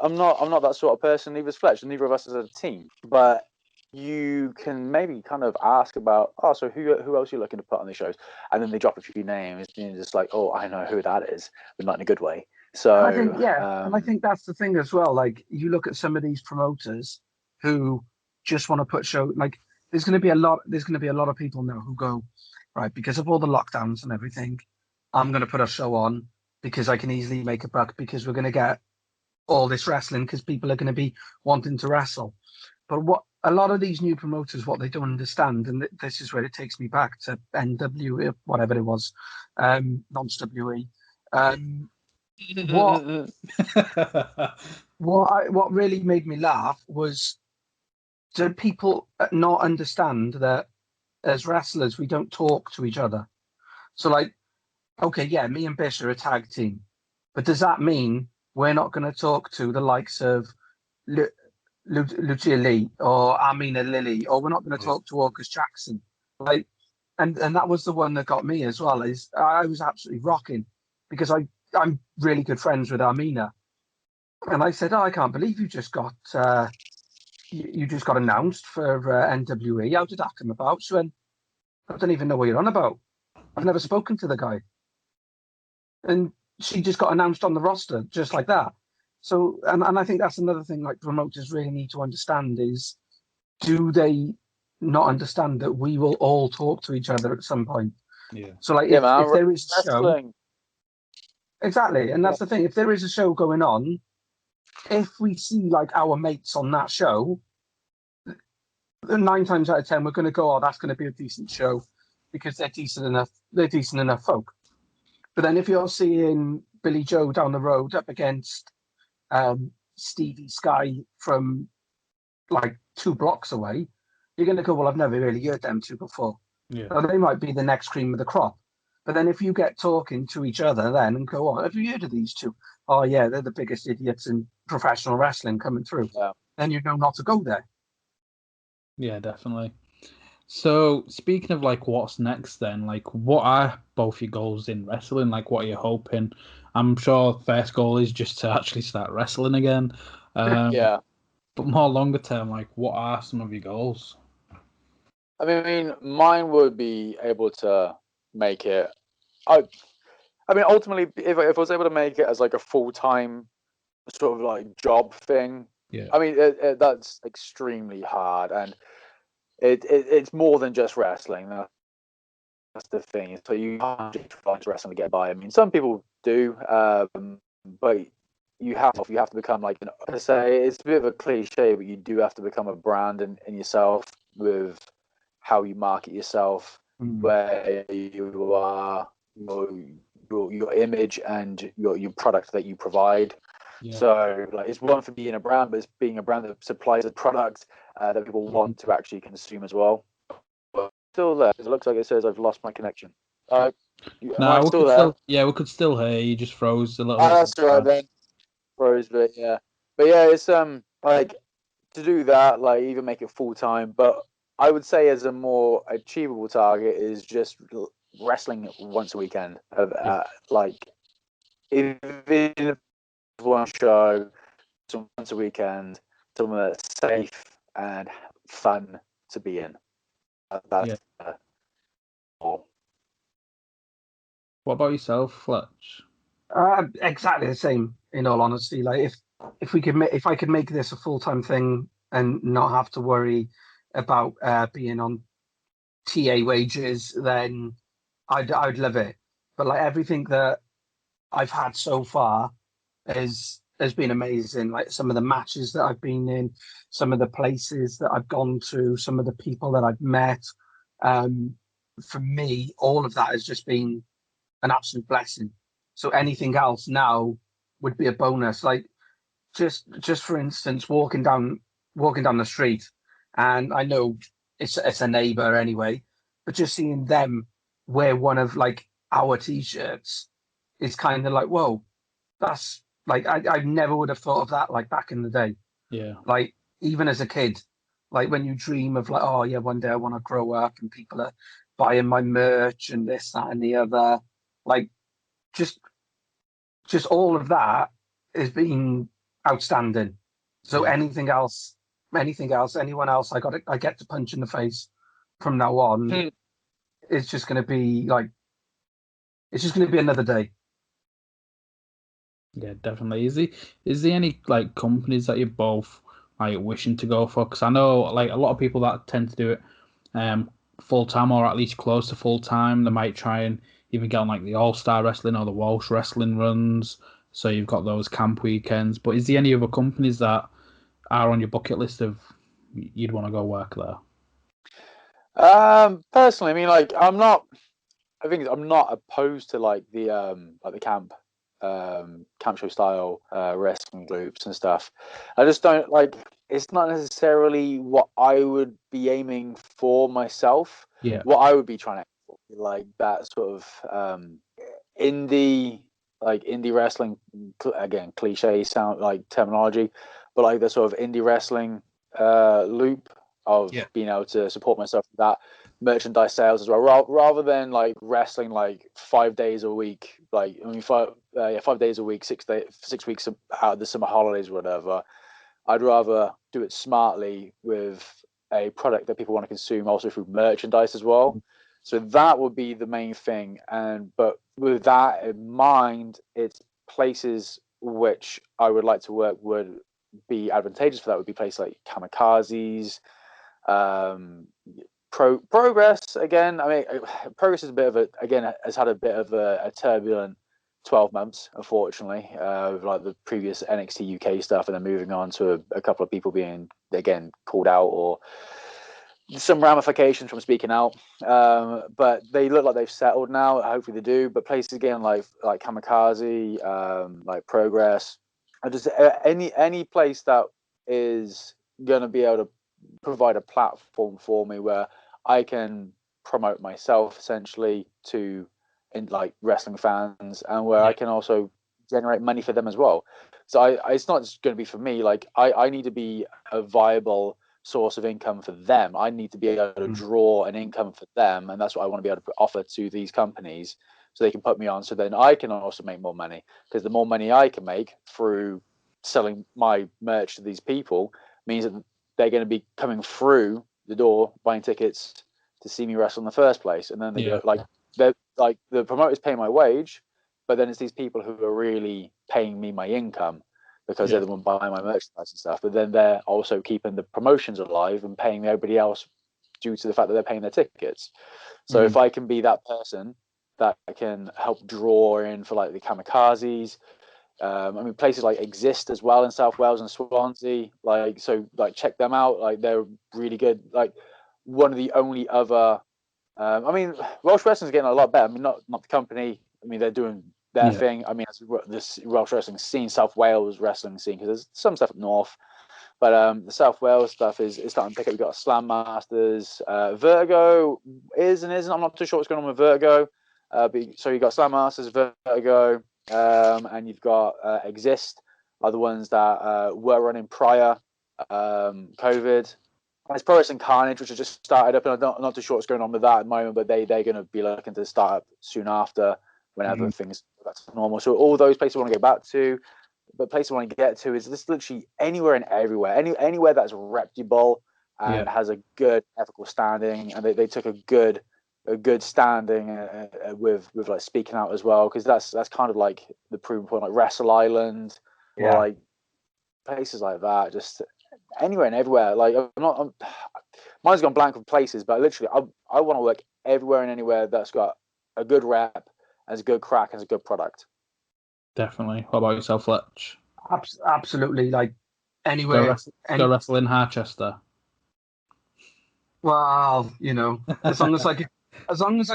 I'm not that sort of person. Neither is Fletcher. Neither of us is a team. But you can maybe kind of ask about, so who else are you looking to put on these shows? And then they drop a few names, and you're just like, oh, I know who that is, but not in a good way. So I think, and I think that's the thing as well. Like, you look at some of these promoters who just want to put show. Like, there's going to be a lot of people now who go, right, because of all the lockdowns and everything, I'm going to put a show on because I can easily make a buck because we're going to get all this wrestling because people are going to be wanting to wrestle. But what a lot of these new promoters, what they don't understand, and this is where it takes me back to NW, whatever it was, non-WE. What really made me laugh was, do people not understand that as wrestlers we don't talk to each other? So, like, okay, yeah, me and Bish are a tag team, but does that mean we're not going to talk to the likes of Lucia Lee or Amina Lilly, or we're not going to talk to August Jackson? Like, and that was the one that got me as well. Is I was absolutely rocking because I'm really good friends with Amina, and I said, I can't believe you just got you just got announced for NWE. How did that come about? She went, I don't even know what you're on about. I've never spoken to the guy. And she just got announced on the roster just like that. So, and I think that's another thing like promoters really need to understand is, do they not understand that we will all talk to each other at some point? Yeah. So, like, if there is a show, exactly, and that's the thing. If there is a show going on, if we see like our mates on that show, 9 times out of 10 we're going to go, oh, that's going to be a decent show because they're decent enough folk. But then if you're seeing Billy Joe down the road up against Stevie Sky from like 2 blocks away, you're going to go, well, I've never really heard them two before. Yeah. So they might be the next cream of the crop. But then if you get talking to each other then and go, oh, have you heard of these two? Oh, yeah, they're the biggest idiots in professional wrestling coming through. Yeah. Then you know not to go there. Yeah, definitely. So speaking of like what's next then, like what are both your goals in wrestling? Like what are you hoping? I'm sure first goal is just to actually start wrestling again. Yeah. But more longer term, like what are some of your goals? I mean, mine would be able to make it. I mean, ultimately, if I was able to make it as like a full-time sort of like job thing, Yeah. I mean, that's extremely hard, and it's more than just wrestling. That's the thing. So you can't just find wrestling to get by. I mean, some people do, but you have to become like, I say it's a bit of a cliche, but you do have to become a brand in yourself with how you market yourself, where you are, your image and your product that you provide. Yeah. So like, it's one for being a brand, but it's being a brand that supplies a product that people want to actually consume as well. But still there, because it looks like it says I've lost my connection. Am I still there? We could still hear you. Just froze a little. That's right then. Froze, but yeah, it's like to do that, like even make it full time. But I would say as a more achievable target is just wrestling once a weekend. Like even one show, once a weekend, somewhere that's safe and fun to be in. That's all. What about yourself, Fletch? Exactly the same. In all honesty, like if I could make this a full-time thing and not have to worry about being on TA wages, then I'd love it. But like everything that I've had so far has been amazing. Like some of the matches that I've been in, some of the places that I've gone to, some of the people that I've met. For me, all of that has just been an absolute blessing. So anything else now would be a bonus. Like just for instance, walking down the street, and I know it's a neighbor anyway, but just seeing them wear one of like our t-shirts is kind of like, whoa, that's like I never would have thought of that like back in the day. Yeah. Like even as a kid, like when you dream of like, oh yeah, one day I want to grow up and people are buying my merch and this, that, and the other. Like just all of that has been outstanding. So Yeah. anything else, anyone else I get to punch in the face from now on, it's just gonna be like it's just gonna be another day. Yeah, definitely. Is there any like companies that you're both like wishing to go for? Because I know like a lot of people that tend to do it full time or at least close to full time. They might try and even get on like the All Star Wrestling or the Welsh Wrestling runs. So you've got those camp weekends. But is there any other companies that are on your bucket list of you'd want to go work there? Personally, I mean, like, I'm not opposed to like the camp show style wrestling groups and stuff. I just don't like. It's not necessarily what I would be aiming for myself. Yeah. What I would be trying to aim for, like that sort of indie indie wrestling, again cliche sound like terminology, but like the sort of indie wrestling loop of being able to support myself with that merchandise sales as well, rather than like wrestling like 5 days a week, like I mean 5 days a week, 6 weeks out of the summer holidays or whatever. I'd rather do it smartly with a product that people want to consume also through merchandise as well. So that would be the main thing. But with that in mind, it's places which I would like to work would be advantageous for that would be places like Kamikazes, Progress again. I mean, Progress is a bit of has had a bit of a turbulent 12 months, unfortunately, with like the previous NXT UK stuff, and then moving on to a couple of people being again called out or some ramifications from speaking out. But they look like they've settled now. Hopefully they do. But places again like Kamikaze, like Progress, or just any place that is going to be able to provide a platform for me where I can promote myself essentially to like wrestling fans, and where I can also generate money for them as well. So it's not just going to be for me. Like I need to be a viable source of income for them. I need to be able to draw an income for them, and that's what I want to be able to offer to these companies so they can put me on. So then I can also make more money, because the more money I can make through selling my merch to these people means that they're going to be coming through the door buying tickets to see me wrestle in the first place, and then they're like the promoters pay my wage, but then it's these people who are really paying me my income because they're the one buying my merchandise and stuff. But then they're also keeping the promotions alive and paying everybody else due to the fact that they're paying their tickets. So if I can be that person that can help draw in for like the Kamikazes, I mean, places like Exist as well in South Wales and Swansea, like check them out. Like they're really good. Like one of the only other, I mean, Welsh wrestling's getting a lot better. I mean, not the company. I mean, they're doing their thing. I mean, this Welsh wrestling scene, South Wales wrestling scene, because there's some stuff up north, but the South Wales stuff is starting to pick up. We've got Slam Masters, Vertigo is and isn't. I'm not too sure what's going on with Vertigo. So you've got Slam Masters, Vertigo. And you've got Exist, are the ones that were running prior COVID. There's Pro Wrestling Carnage, which has just started up, and I'm not too sure what's going on with that at the moment, but they're going to be looking to start up soon after, whenever things go back to normal. So all those places I want to go back to, but places I want to get to is this literally anywhere and everywhere, anywhere that's reputable and has a good ethical standing, and they took a good standing with like speaking out as well, because that's kind of like the proven point, like Wrestle Island or like places like that, just anywhere and everywhere. Like mine's gone blank with places, but literally I want to work everywhere and anywhere that's got a good rep, has a good crack, has a good product. Definitely. What about yourself, Fletch? Absolutely, like anywhere. Go wrestle in Harchester. Well, you know, as long as I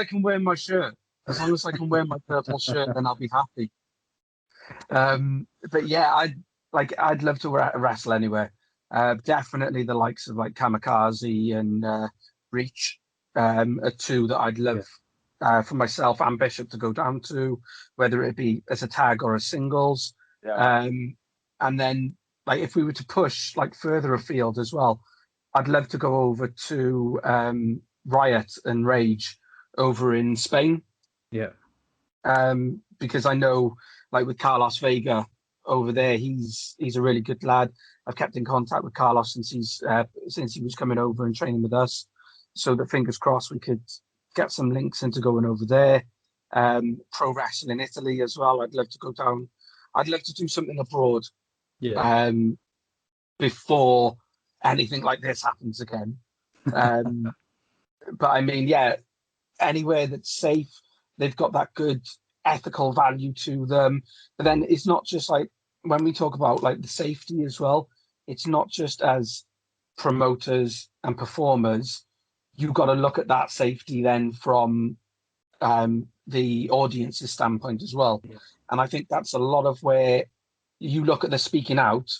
can wear my shirt, as long as I can wear my purple shirt, then I'll be happy. But yeah, I'd love to wrestle anywhere. Definitely the likes of like Kamikaze and Reach are two that I'd love for myself and Bishop to go down to, whether it be as a tag or a singles. And then like if we were to push like further afield as well, I'd love to go over to Riot and Rage over in Spain. Yeah. Because I know, like with Carlos Vega over there, he's a really good lad. I've kept in contact with Carlos since he was coming over and training with us. So that fingers crossed we could get some links into going over there. Pro wrestling in Italy as well. I'd love to go down. I'd love to do something abroad. Yeah. Before anything like this happens again. But I mean, yeah, anywhere that's safe, they've got that good ethical value to them. But then it's not just like when we talk about like the safety as well, it's not just as promoters and performers. You've got to look at that safety then from the audience's standpoint as well. Yeah. And I think that's a lot of where you look at the speaking out.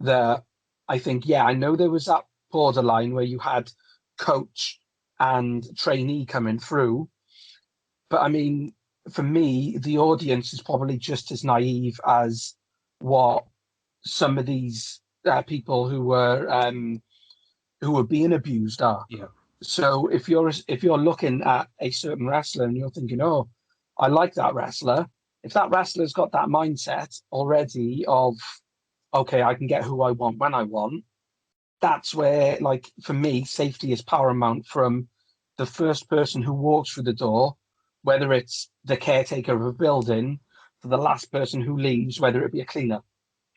I think, yeah, I know there was that borderline where you had coach and trainee coming through. But I mean, for me, the audience is probably just as naive as what some of these people who were being abused are. Yeah. So if you're looking at a certain wrestler and you're thinking, oh, I like that wrestler, if that wrestler's got that mindset already of, okay, I can get who I want when I want, that's where, like, for me, safety is paramount from the first person who walks through the door, whether it's the caretaker of a building, to the last person who leaves, whether it be a cleaner.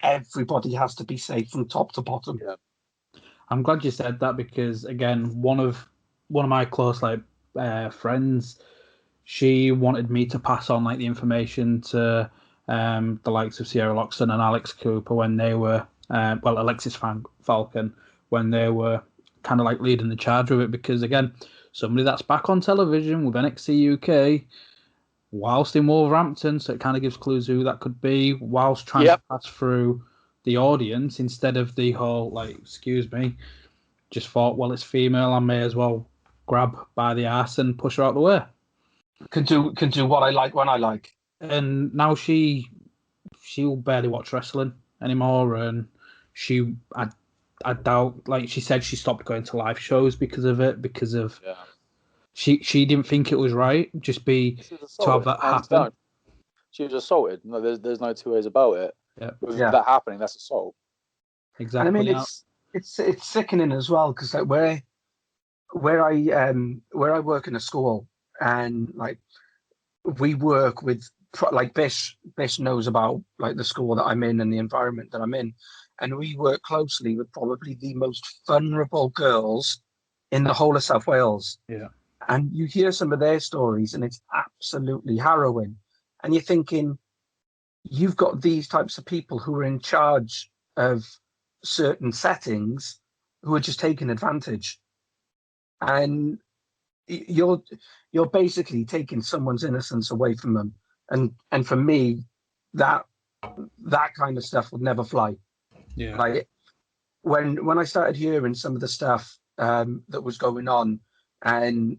Everybody has to be safe from top to bottom. Yeah. I'm glad you said that because, again, one of my close friends, she wanted me to pass on like the information to the likes of Sierra Loxton and Alex Cooper when they were Alexis Falcon when they were kind of like leading the charge with it, because again, somebody that's back on television with NXT UK whilst in Wolverhampton, so it kind of gives clues who that could be, whilst trying to pass through the audience instead of the whole like, excuse me, just thought, well, it's female, I may as well grab by the ass and push her out the way. Can do what I like when I like. And now she'll barely watch wrestling anymore, and I doubt, like she said, she stopped going to live shows because of it, because of she didn't think it was right to have that happen. She was assaulted. No, there's no two ways about it. Yeah. With that happening, that's assault. And Exactly. I mean, it's sickening as well, because like where I work in a school, and like we work with like Bish knows about like the school that I'm in and the environment that I'm in, and we work closely with probably the most vulnerable girls in the whole of South Wales. Yeah. And you hear some of their stories and it's absolutely harrowing. And you're thinking, you've got these types of people who are in charge of certain settings who are just taking advantage. And you're basically taking someone's innocence away from them. And for me, that kind of stuff would never fly. Yeah. Like when I started hearing some of the stuff that was going on, and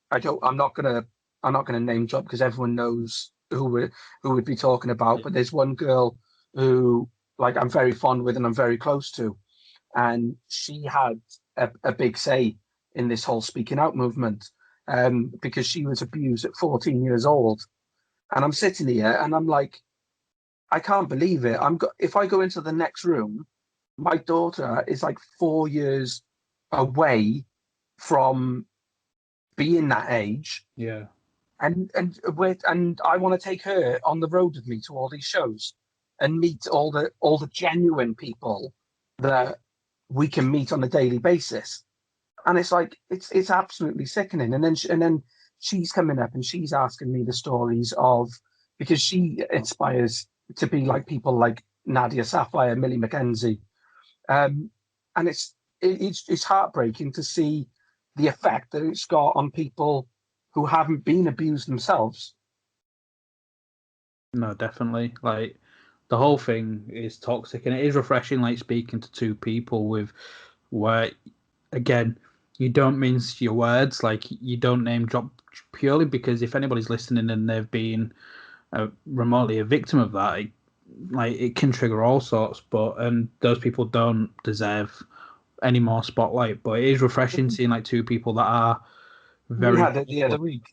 I'm not gonna name drop because everyone knows who we'd be talking about. But there's one girl who like I'm very fond with and I'm very close to, and she had a big say in this whole speaking out movement because she was abused at 14 years old. And I'm sitting here and I'm like, I can't believe it. If I go into the next room, my daughter is like 4 years away from being that age. Yeah. And I want to take her on the road with me to all these shows and meet all the genuine people that we can meet on a daily basis. And it's like it's absolutely sickening. And then she's coming up and she's asking me the stories of, because she inspires to be like people like Nadia Sapphire, Millie McKenzie. And it's heartbreaking to see the effect that it's got on people who haven't been abused themselves. No, definitely. Like the whole thing is toxic, and it is refreshing, like speaking to two people with where, again, you don't mince your words, like you don't name drop purely because if anybody's listening and they've been remotely a victim of that, like it can trigger all sorts, and those people don't deserve any more spotlight. But it is refreshing seeing like two people that are We very. had it the other week.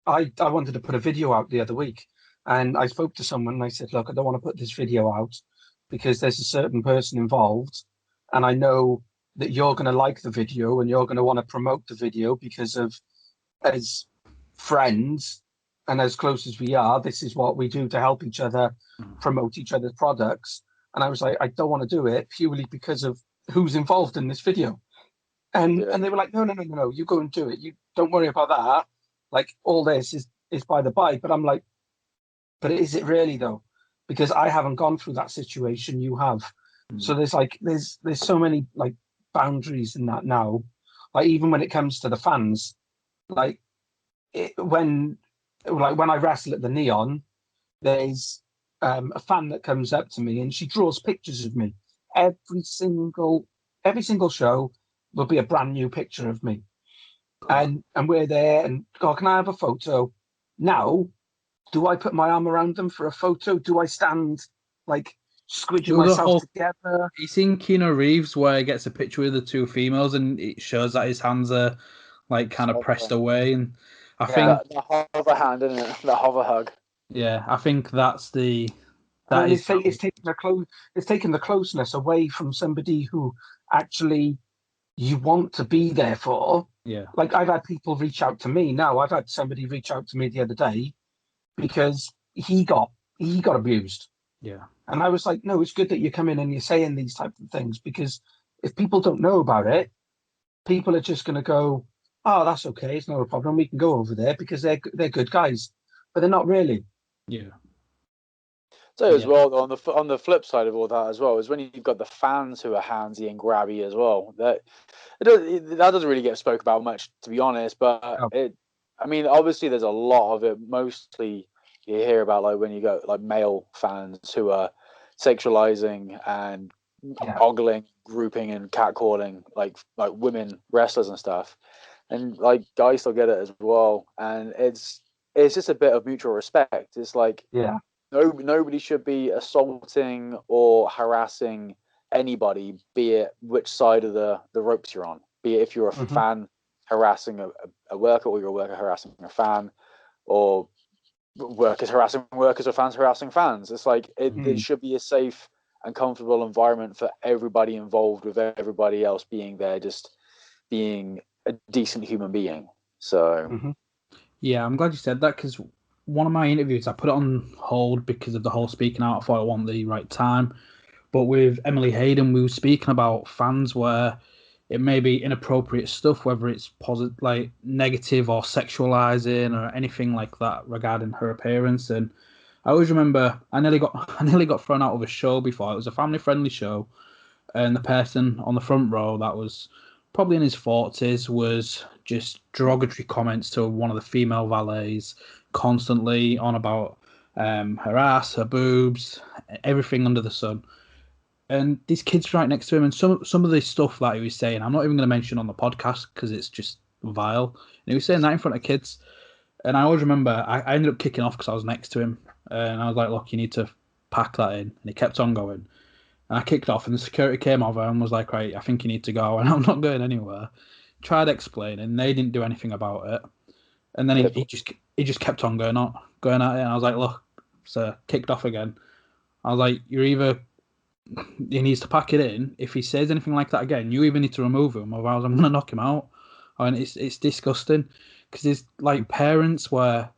I wanted to put a video out the other week, and I spoke to someone and I said, look, I don't want to put this video out because there's a certain person involved, and I know that you're going to like the video and you're going to want to promote the video because of, as friends and as close as we are, this is what we do to help each other promote each other's products. And I was like, I don't want to do it purely because of who's involved in this video. And they were like, no, you go and do it. You don't worry about that. Like, all this is by the by. But I'm like, but is it really though? Because I haven't gone through that situation. You have. So there's so many like boundaries in that now. Like, even when it comes to the fans, like when I wrestle at the Neon, there's a fan that comes up to me and she draws pictures of me. Every single show will be a brand new picture of me. And we're there and, oh, can I have a photo? Now, do I put my arm around them for a photo? Do I stand like squidging myself together? You seen Keanu Reeves where he gets a picture with the two females and it shows that his hands are like kind of pressed away, and I think the hover hand, isn't it? The hover hug. Yeah, I think that's it's taking the closeness away from somebody who actually you want to be there for. Yeah. Like, I've had people reach out to me now. I've had somebody reach out to me the other day because he got abused. Yeah. And I was like, no, it's good that you come in and you're saying these types of things, because if people don't know about it, people are just going to go, oh, that's okay, it's not a problem, we can go over there because they're good guys, but they're not really. Yeah. So as well, on the flip side of all that as well, is when you've got the fans who are handsy and grabby as well. That doesn't really get spoke about much, to be honest. But I mean, obviously there's a lot of it. Mostly you hear about like when you go like male fans who are sexualizing and ogling, grouping, and catcalling like women wrestlers and stuff, and like guys still get it as well. And it's just a bit of mutual respect. It's like nobody should be assaulting or harassing anybody, be it which side of the ropes you're on. Be it if you're a fan harassing a worker, or you're a worker harassing a fan, or workers harassing workers, or fans harassing fans. It's like it should be a safe and comfortable environment for everybody involved, with everybody else being there, just being a decent human being. So yeah, I'm glad you said that, because one of my interviews, I put it on hold because of the whole speaking out. I thought I wanted the right time. But with Emily Hayden, we were speaking about fans where it may be inappropriate stuff, whether it's positive, like negative or sexualizing or anything like that regarding her appearance. And I always remember I nearly got thrown out of a show before. It was a family-friendly show, and the person on the front row that was probably in his 40s was just derogatory comments to one of the female valets, constantly on about her ass, her boobs, everything under the sun. And these kids right next to him, and some of the stuff that he was saying, I'm not even going to mention on the podcast because it's just vile. And he was saying that in front of kids. And I always remember I ended up kicking off because I was next to him. And I was like, look, you need to pack that in. And he kept on going. And I kicked off, and the security came over and was like, right, I think you need to go. And I'm not going anywhere. Tried explaining, and they didn't do anything about it. And then he just kept on going at it. And I was like, look, sir, kicked off again. I was like, he needs to pack it in. If he says anything like that again, you even need to remove him, otherwise I'm going to knock him out. And it's disgusting, because there's like parents where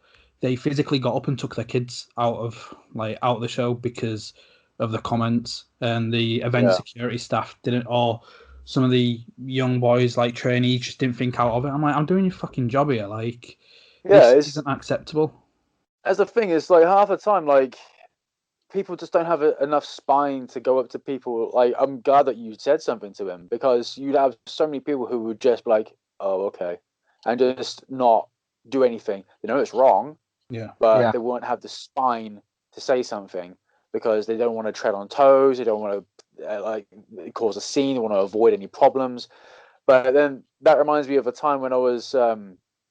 they physically got up and took their kids out of the show because of the comments, and the event security staff didn't, or some of the young boys, like trainees, just didn't think out of it. I'm like, I'm doing your fucking job here. Like, this isn't acceptable. As the thing is, like, half the time, like, people just don't have enough spine to go up to people. Like, I'm glad that you said something to him, because you'd have so many people who would just be like, oh, okay, and just not do anything. They know it's wrong, but they won't have the spine to say something, because they don't want to tread on toes. They don't want to cause a scene. They want to avoid any problems. But then that reminds me of a time when I was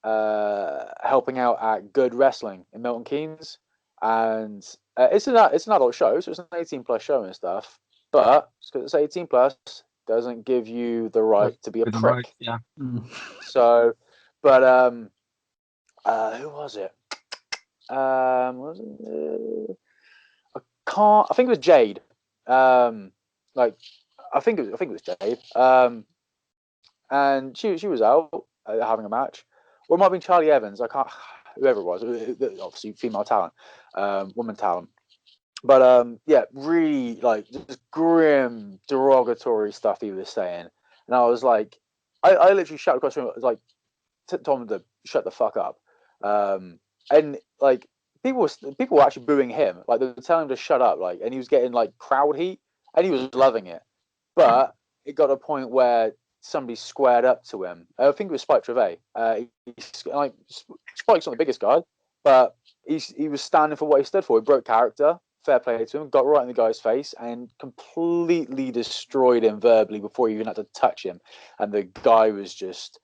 helping out at Good Wrestling in Milton Keynes, and it's an adult show, so it's an 18+ show and stuff. But because it's 18+, doesn't give you the right to be a prick. Right, yeah. So, but who was it? Was it? I think it was Jade. Like, I think it was Jade. And she was out having a match. Or it might have been Charlie Evans. I can't. Whoever it was, obviously female talent, woman talent. But yeah, really like just grim, derogatory stuff he was saying, and I was like, I literally shouted across the room, like, told him to shut the fuck up, and like people were actually booing him, like they were telling him to shut up, like, and he was getting like crowd heat, and he was loving it, but it got to a point where somebody squared up to him. I think it was Spike Trevay. Like Spike's not the biggest guy, but he was standing for what he stood for. He broke character. Fair play to him. Got right in the guy's face and completely destroyed him verbally before he even had to touch him. And the guy was just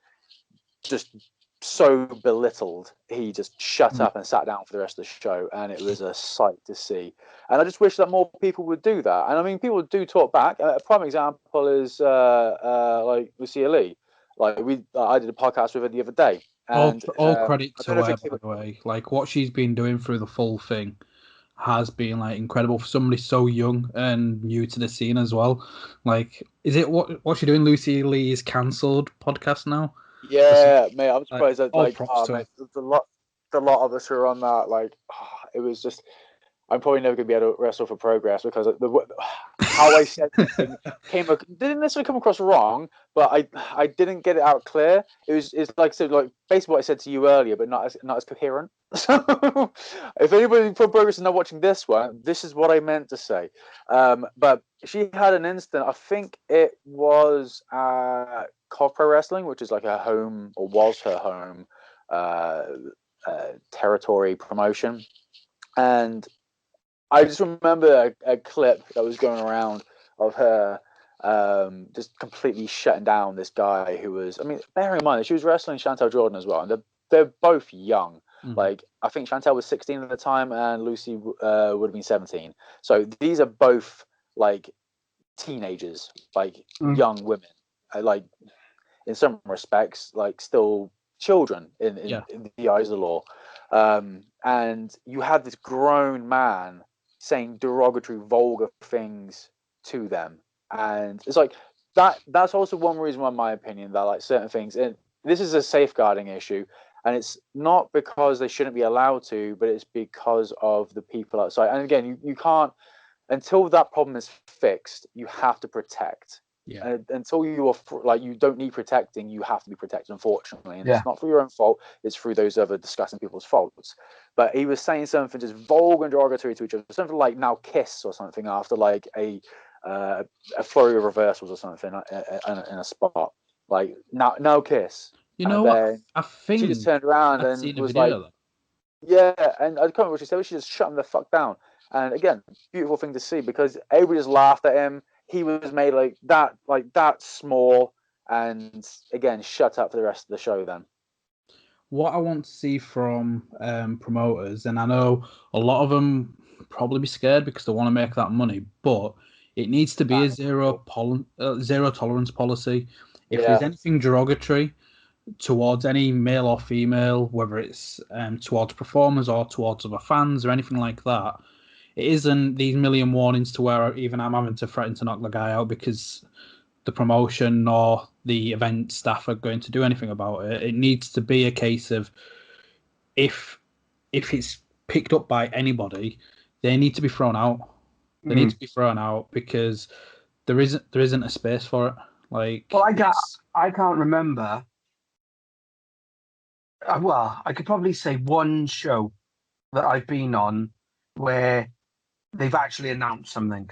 so belittled. He just shut up and sat down for the rest of the show, and it was a sight to see. And I just wish that more people would do that. And I mean, people do talk back. A prime example is like Lucia Lee. Like I did a podcast with her the other day. And all credit to her, by the way. Like what she's been doing through the full thing has been like incredible for somebody so young and new to the scene as well. Like, is it what's she doing? Lucy Lee's cancelled podcast now. Yeah, mate, I'm surprised that mate, a lot of us who are on that. Like, it was just. I'm probably never going to be able to wrestle for progress because how I said something didn't necessarily come across wrong, but I didn't get it out clear. It's like I said, like basically what I said to you earlier, but not as coherent. So if anybody from progress is not watching this one, this is what I meant to say. But she had an instant. I think it was Cov Pro Wrestling, which is like her home, or was her home territory promotion, and I just remember a clip that was going around of her just completely shutting down this guy who was, I mean, bear in mind that she was wrestling Chantel Jordan as well, and they're both young. Like, I think Chantel was 16 at the time, and Lucy would have been 17. So these are both like teenagers, like young women, like in some respects, like still children in the eyes of the law. And you had this grown man saying derogatory, vulgar things to them, and it's like that's also one reason why, in my opinion, that like certain things, and this is a safeguarding issue, and it's not because they shouldn't be allowed to, but it's because of the people outside. And again, you can't, until that problem is fixed, you have to protect. And until you are like, you don't need protecting, you have to be protected, unfortunately. And it's not through your own fault, it's through those other disgusting people's faults. But he was saying something just vulgar and derogatory to each other, something like "now kiss" or something, after like a flurry of reversals or something in a spot, like now kiss. You know what? I think she just turned around and was like, yeah, and I can't remember what she said, but she just shut him the fuck down. And again, beautiful thing to see, because everybody just laughed at him. He was made like that small, and again, shut up for the rest of the show then. What I want to see from promoters, and I know a lot of them probably be scared because they want to make that money, but it needs to be a zero tolerance policy. If there's anything derogatory towards any male or female, whether it's towards performers or towards other fans or anything like that, it isn't these million warnings to where even I'm having to threaten to knock the guy out because the promotion or the event staff are going to do anything about it. It needs to be a case of if it's picked up by anybody, they need to be thrown out. They need to be thrown out because there isn't a space for it. Like, well, I can't remember. Well, I could probably say one show that I've been on where they've actually announced something.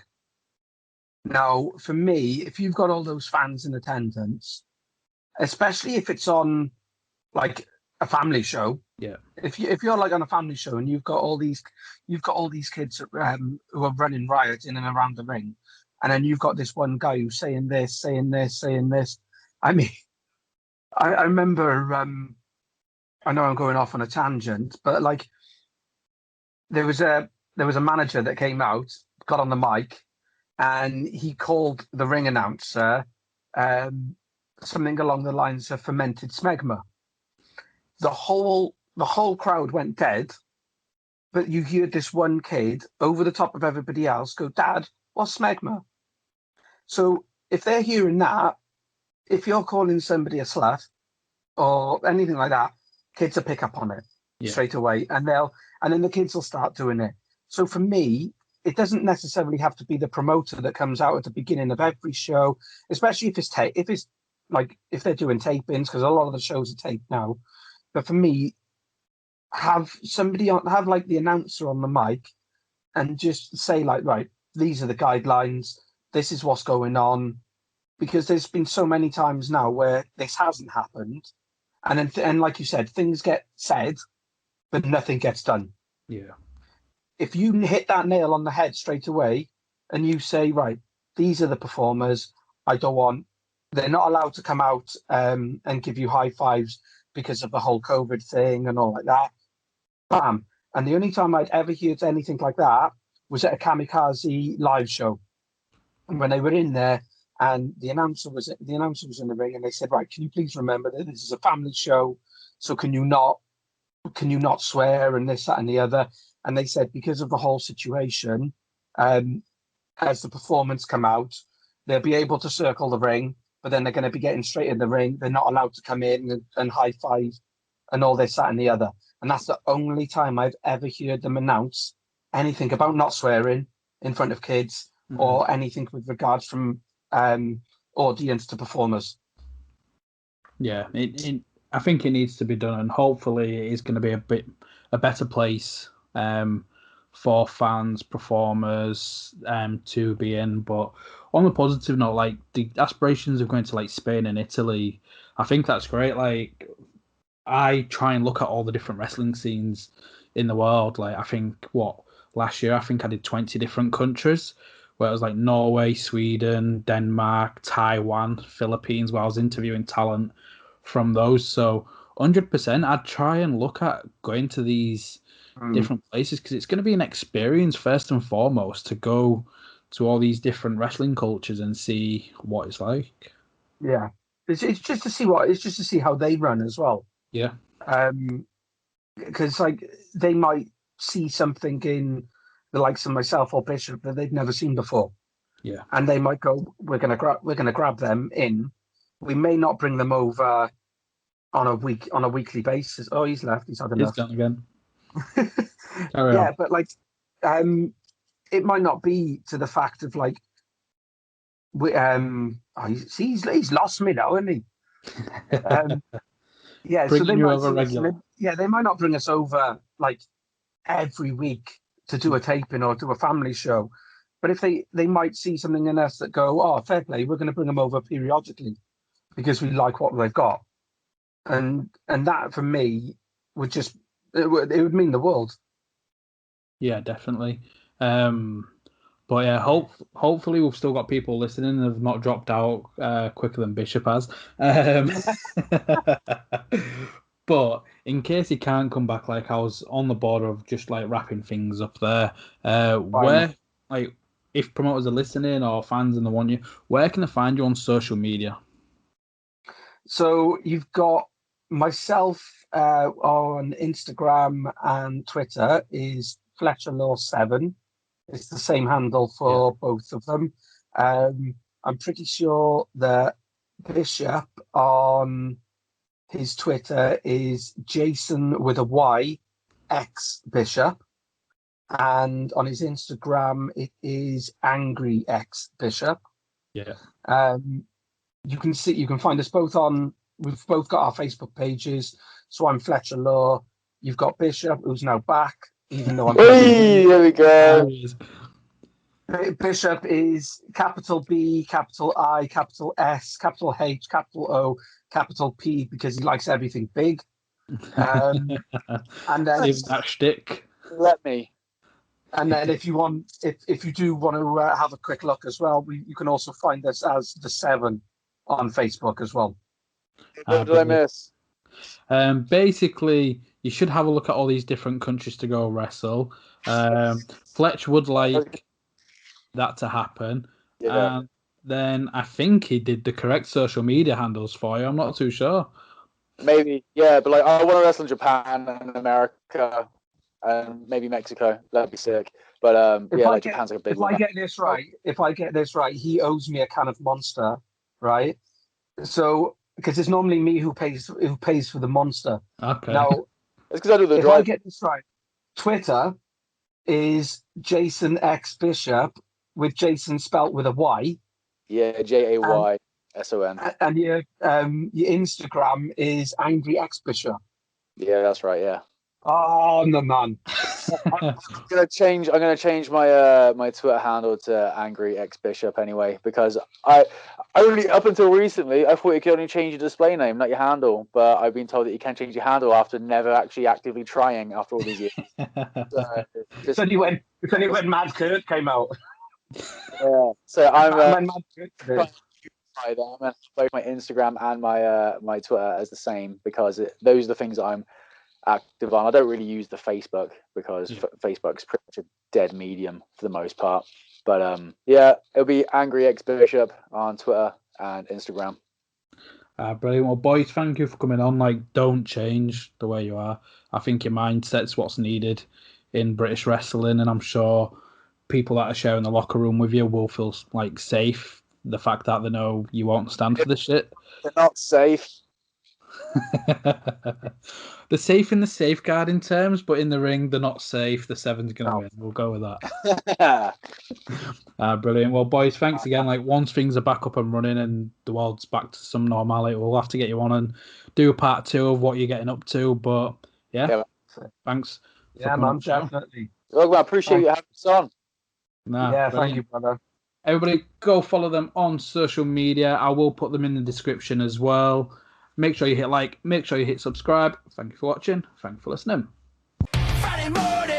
Now, for me, if you've got all those fans in attendance, especially if it's on like a family show, if you're like on a family show and you've got all these kids who are running riot in and around the ring, and then you've got this one guy who's saying this. I mean, I remember. I know I'm going off on a tangent, but like, there was a manager that came out, got on the mic, and he called the ring announcer something along the lines of fermented smegma. The whole crowd went dead, but you heard this one kid over the top of everybody else go, "Dad, what's smegma?" So if they're hearing that, if you're calling somebody a slut or anything like that, kids will pick up on it straight away, and then the kids will start doing it. So for me, it doesn't necessarily have to be the promoter that comes out at the beginning of every show, especially if they're doing tapings, because a lot of the shows are taped now. But for me, have like the announcer on the mic and just say like, right, these are the guidelines, this is what's going on, because there's been so many times now where this hasn't happened, and then like you said, things get said, but nothing gets done. Yeah. If you hit that nail on the head straight away, and you say, right, these are the performers, they're not allowed to come out and give you high fives because of the whole COVID thing and all like that. Bam. And the only time I'd ever heard anything like that was at a Kamikaze live show. And when they were in there, and the announcer was in the ring, and they said, right, can you please remember that this is a family show, so can you not swear and this, that, and the other? And they said, because of the whole situation, as the performance come out, they'll be able to circle the ring, but then they're going to be getting straight in the ring. They're not allowed to come in and high five and all this, that, and the other. And that's the only time I've ever heard them announce anything about not swearing in front of kids, or anything with regards from audience to performers. Yeah, I think it needs to be done, and hopefully it is going to be a better place for fans, performers to be in. But on a positive note, like the aspirations of going to like Spain and Italy, I think that's great. Like I try and look at all the different wrestling scenes in the world. Like I think last year I did 20 different countries, where it was like Norway, Sweden, Denmark, Taiwan, Philippines, where I was interviewing talent from those. So 100%, I'd try and look at going to these different places, because it's going to be an experience first and foremost to go to all these different wrestling cultures and see what it's like. Yeah, it's just to see how they run as well. Yeah. Because like they might see something in the likes of myself or Bishop that they've never seen before. Yeah. And they might go, we're gonna grab them in. We may not bring them over on a weekly basis. Oh, he's left. He's had enough. He's gone again. Yeah, but like, it might not be to the fact of like, he's lost me now, isn't he? Yeah, so they might they might not bring us over like every week to do a taping or do a family show, but if they might see something in us that go, oh, fair play, we're going to bring them over periodically because we like what they've got, and that for me would just it would mean the world. Yeah, definitely. But yeah, hopefully we've still got people listening and have not dropped out quicker than Bishop has. But in case he can't come back, like I was on the border of just like wrapping things up there. Where, like, if promoters are listening or fans and they want you, where can they find you on social media? So you've got myself on Instagram and Twitter is Fletcher Law 7. It's the same handle for both of them. I'm pretty sure that Bishop on his Twitter is Jason with a Y, X Bishop. And on his Instagram, it is Angry X Bishop. Yeah. You can find us both we've both got our Facebook pages. So I'm Fletcher Law. You've got Bishop, who's now back, even though I'm... Hey, there we go. Bishop is capital B, capital I, capital S, capital H, capital O, capital P, because he likes everything big. And then that shtick. Let me. And then if you do want to have a quick look as well, you can also find us as the 7 on Facebook as well. What did I miss? Basically, you should have a look at all these different countries to go wrestle. Fletch would like that to happen. Yeah. And then I think he did the correct social media handles for you. I'm not too sure. Maybe, yeah, but like I want to wrestle in Japan and America and maybe Mexico. That'd be sick. But yeah, like Japan's like a big if one. I get this right, he owes me a can of Monster, right? So because it's normally me who pays for the Monster. Okay. Now, it's because I do the if drive. I get this right, Twitter is Jason X Bishop with Jason spelt with a Y. Yeah, JAYSON. And your Instagram is Angry X Bishop. Yeah, that's right. Yeah. Oh no, man. I'm gonna change my my Twitter handle to Angry X Bishop anyway, because I only up until recently I thought you could only change your display name, not your handle. But I've been told that you can change your handle after never actually actively trying after all these years. It's only when Mad Kurt came out. Yeah. So I'm Mad Kurt did. both my Instagram and my Twitter as the same, because those are the things that I'm active on. I don't really use the Facebook because Facebook's pretty much a dead medium for the most part. But yeah, it'll be Angry X Bishop on Twitter and Instagram. Brilliant. Well, boys, thank you for coming on. Like, don't change the way you are. I think your mindset's what's needed in British wrestling, and I'm sure people that are sharing the locker room with you will feel like safe. The fact that they know you won't stand for this shit. They're not safe. They're safe in the safeguarding terms, but in the ring, they're not safe. The Seven's going to win. We'll go with that. Brilliant. Well, boys, thanks again. Like, once things are back up and running and the world's back to some normality, we'll have to get you on and do a part 2 of what you're getting up to. But yeah. Thanks. Yeah, man, definitely. Look, I appreciate you having us on. Yeah, thank you, brother. Everybody, go follow them on social media. I will put them in the description as well. Make sure you hit like, make sure you hit subscribe. Thank you for watching. Thank you for listening. Friday morning.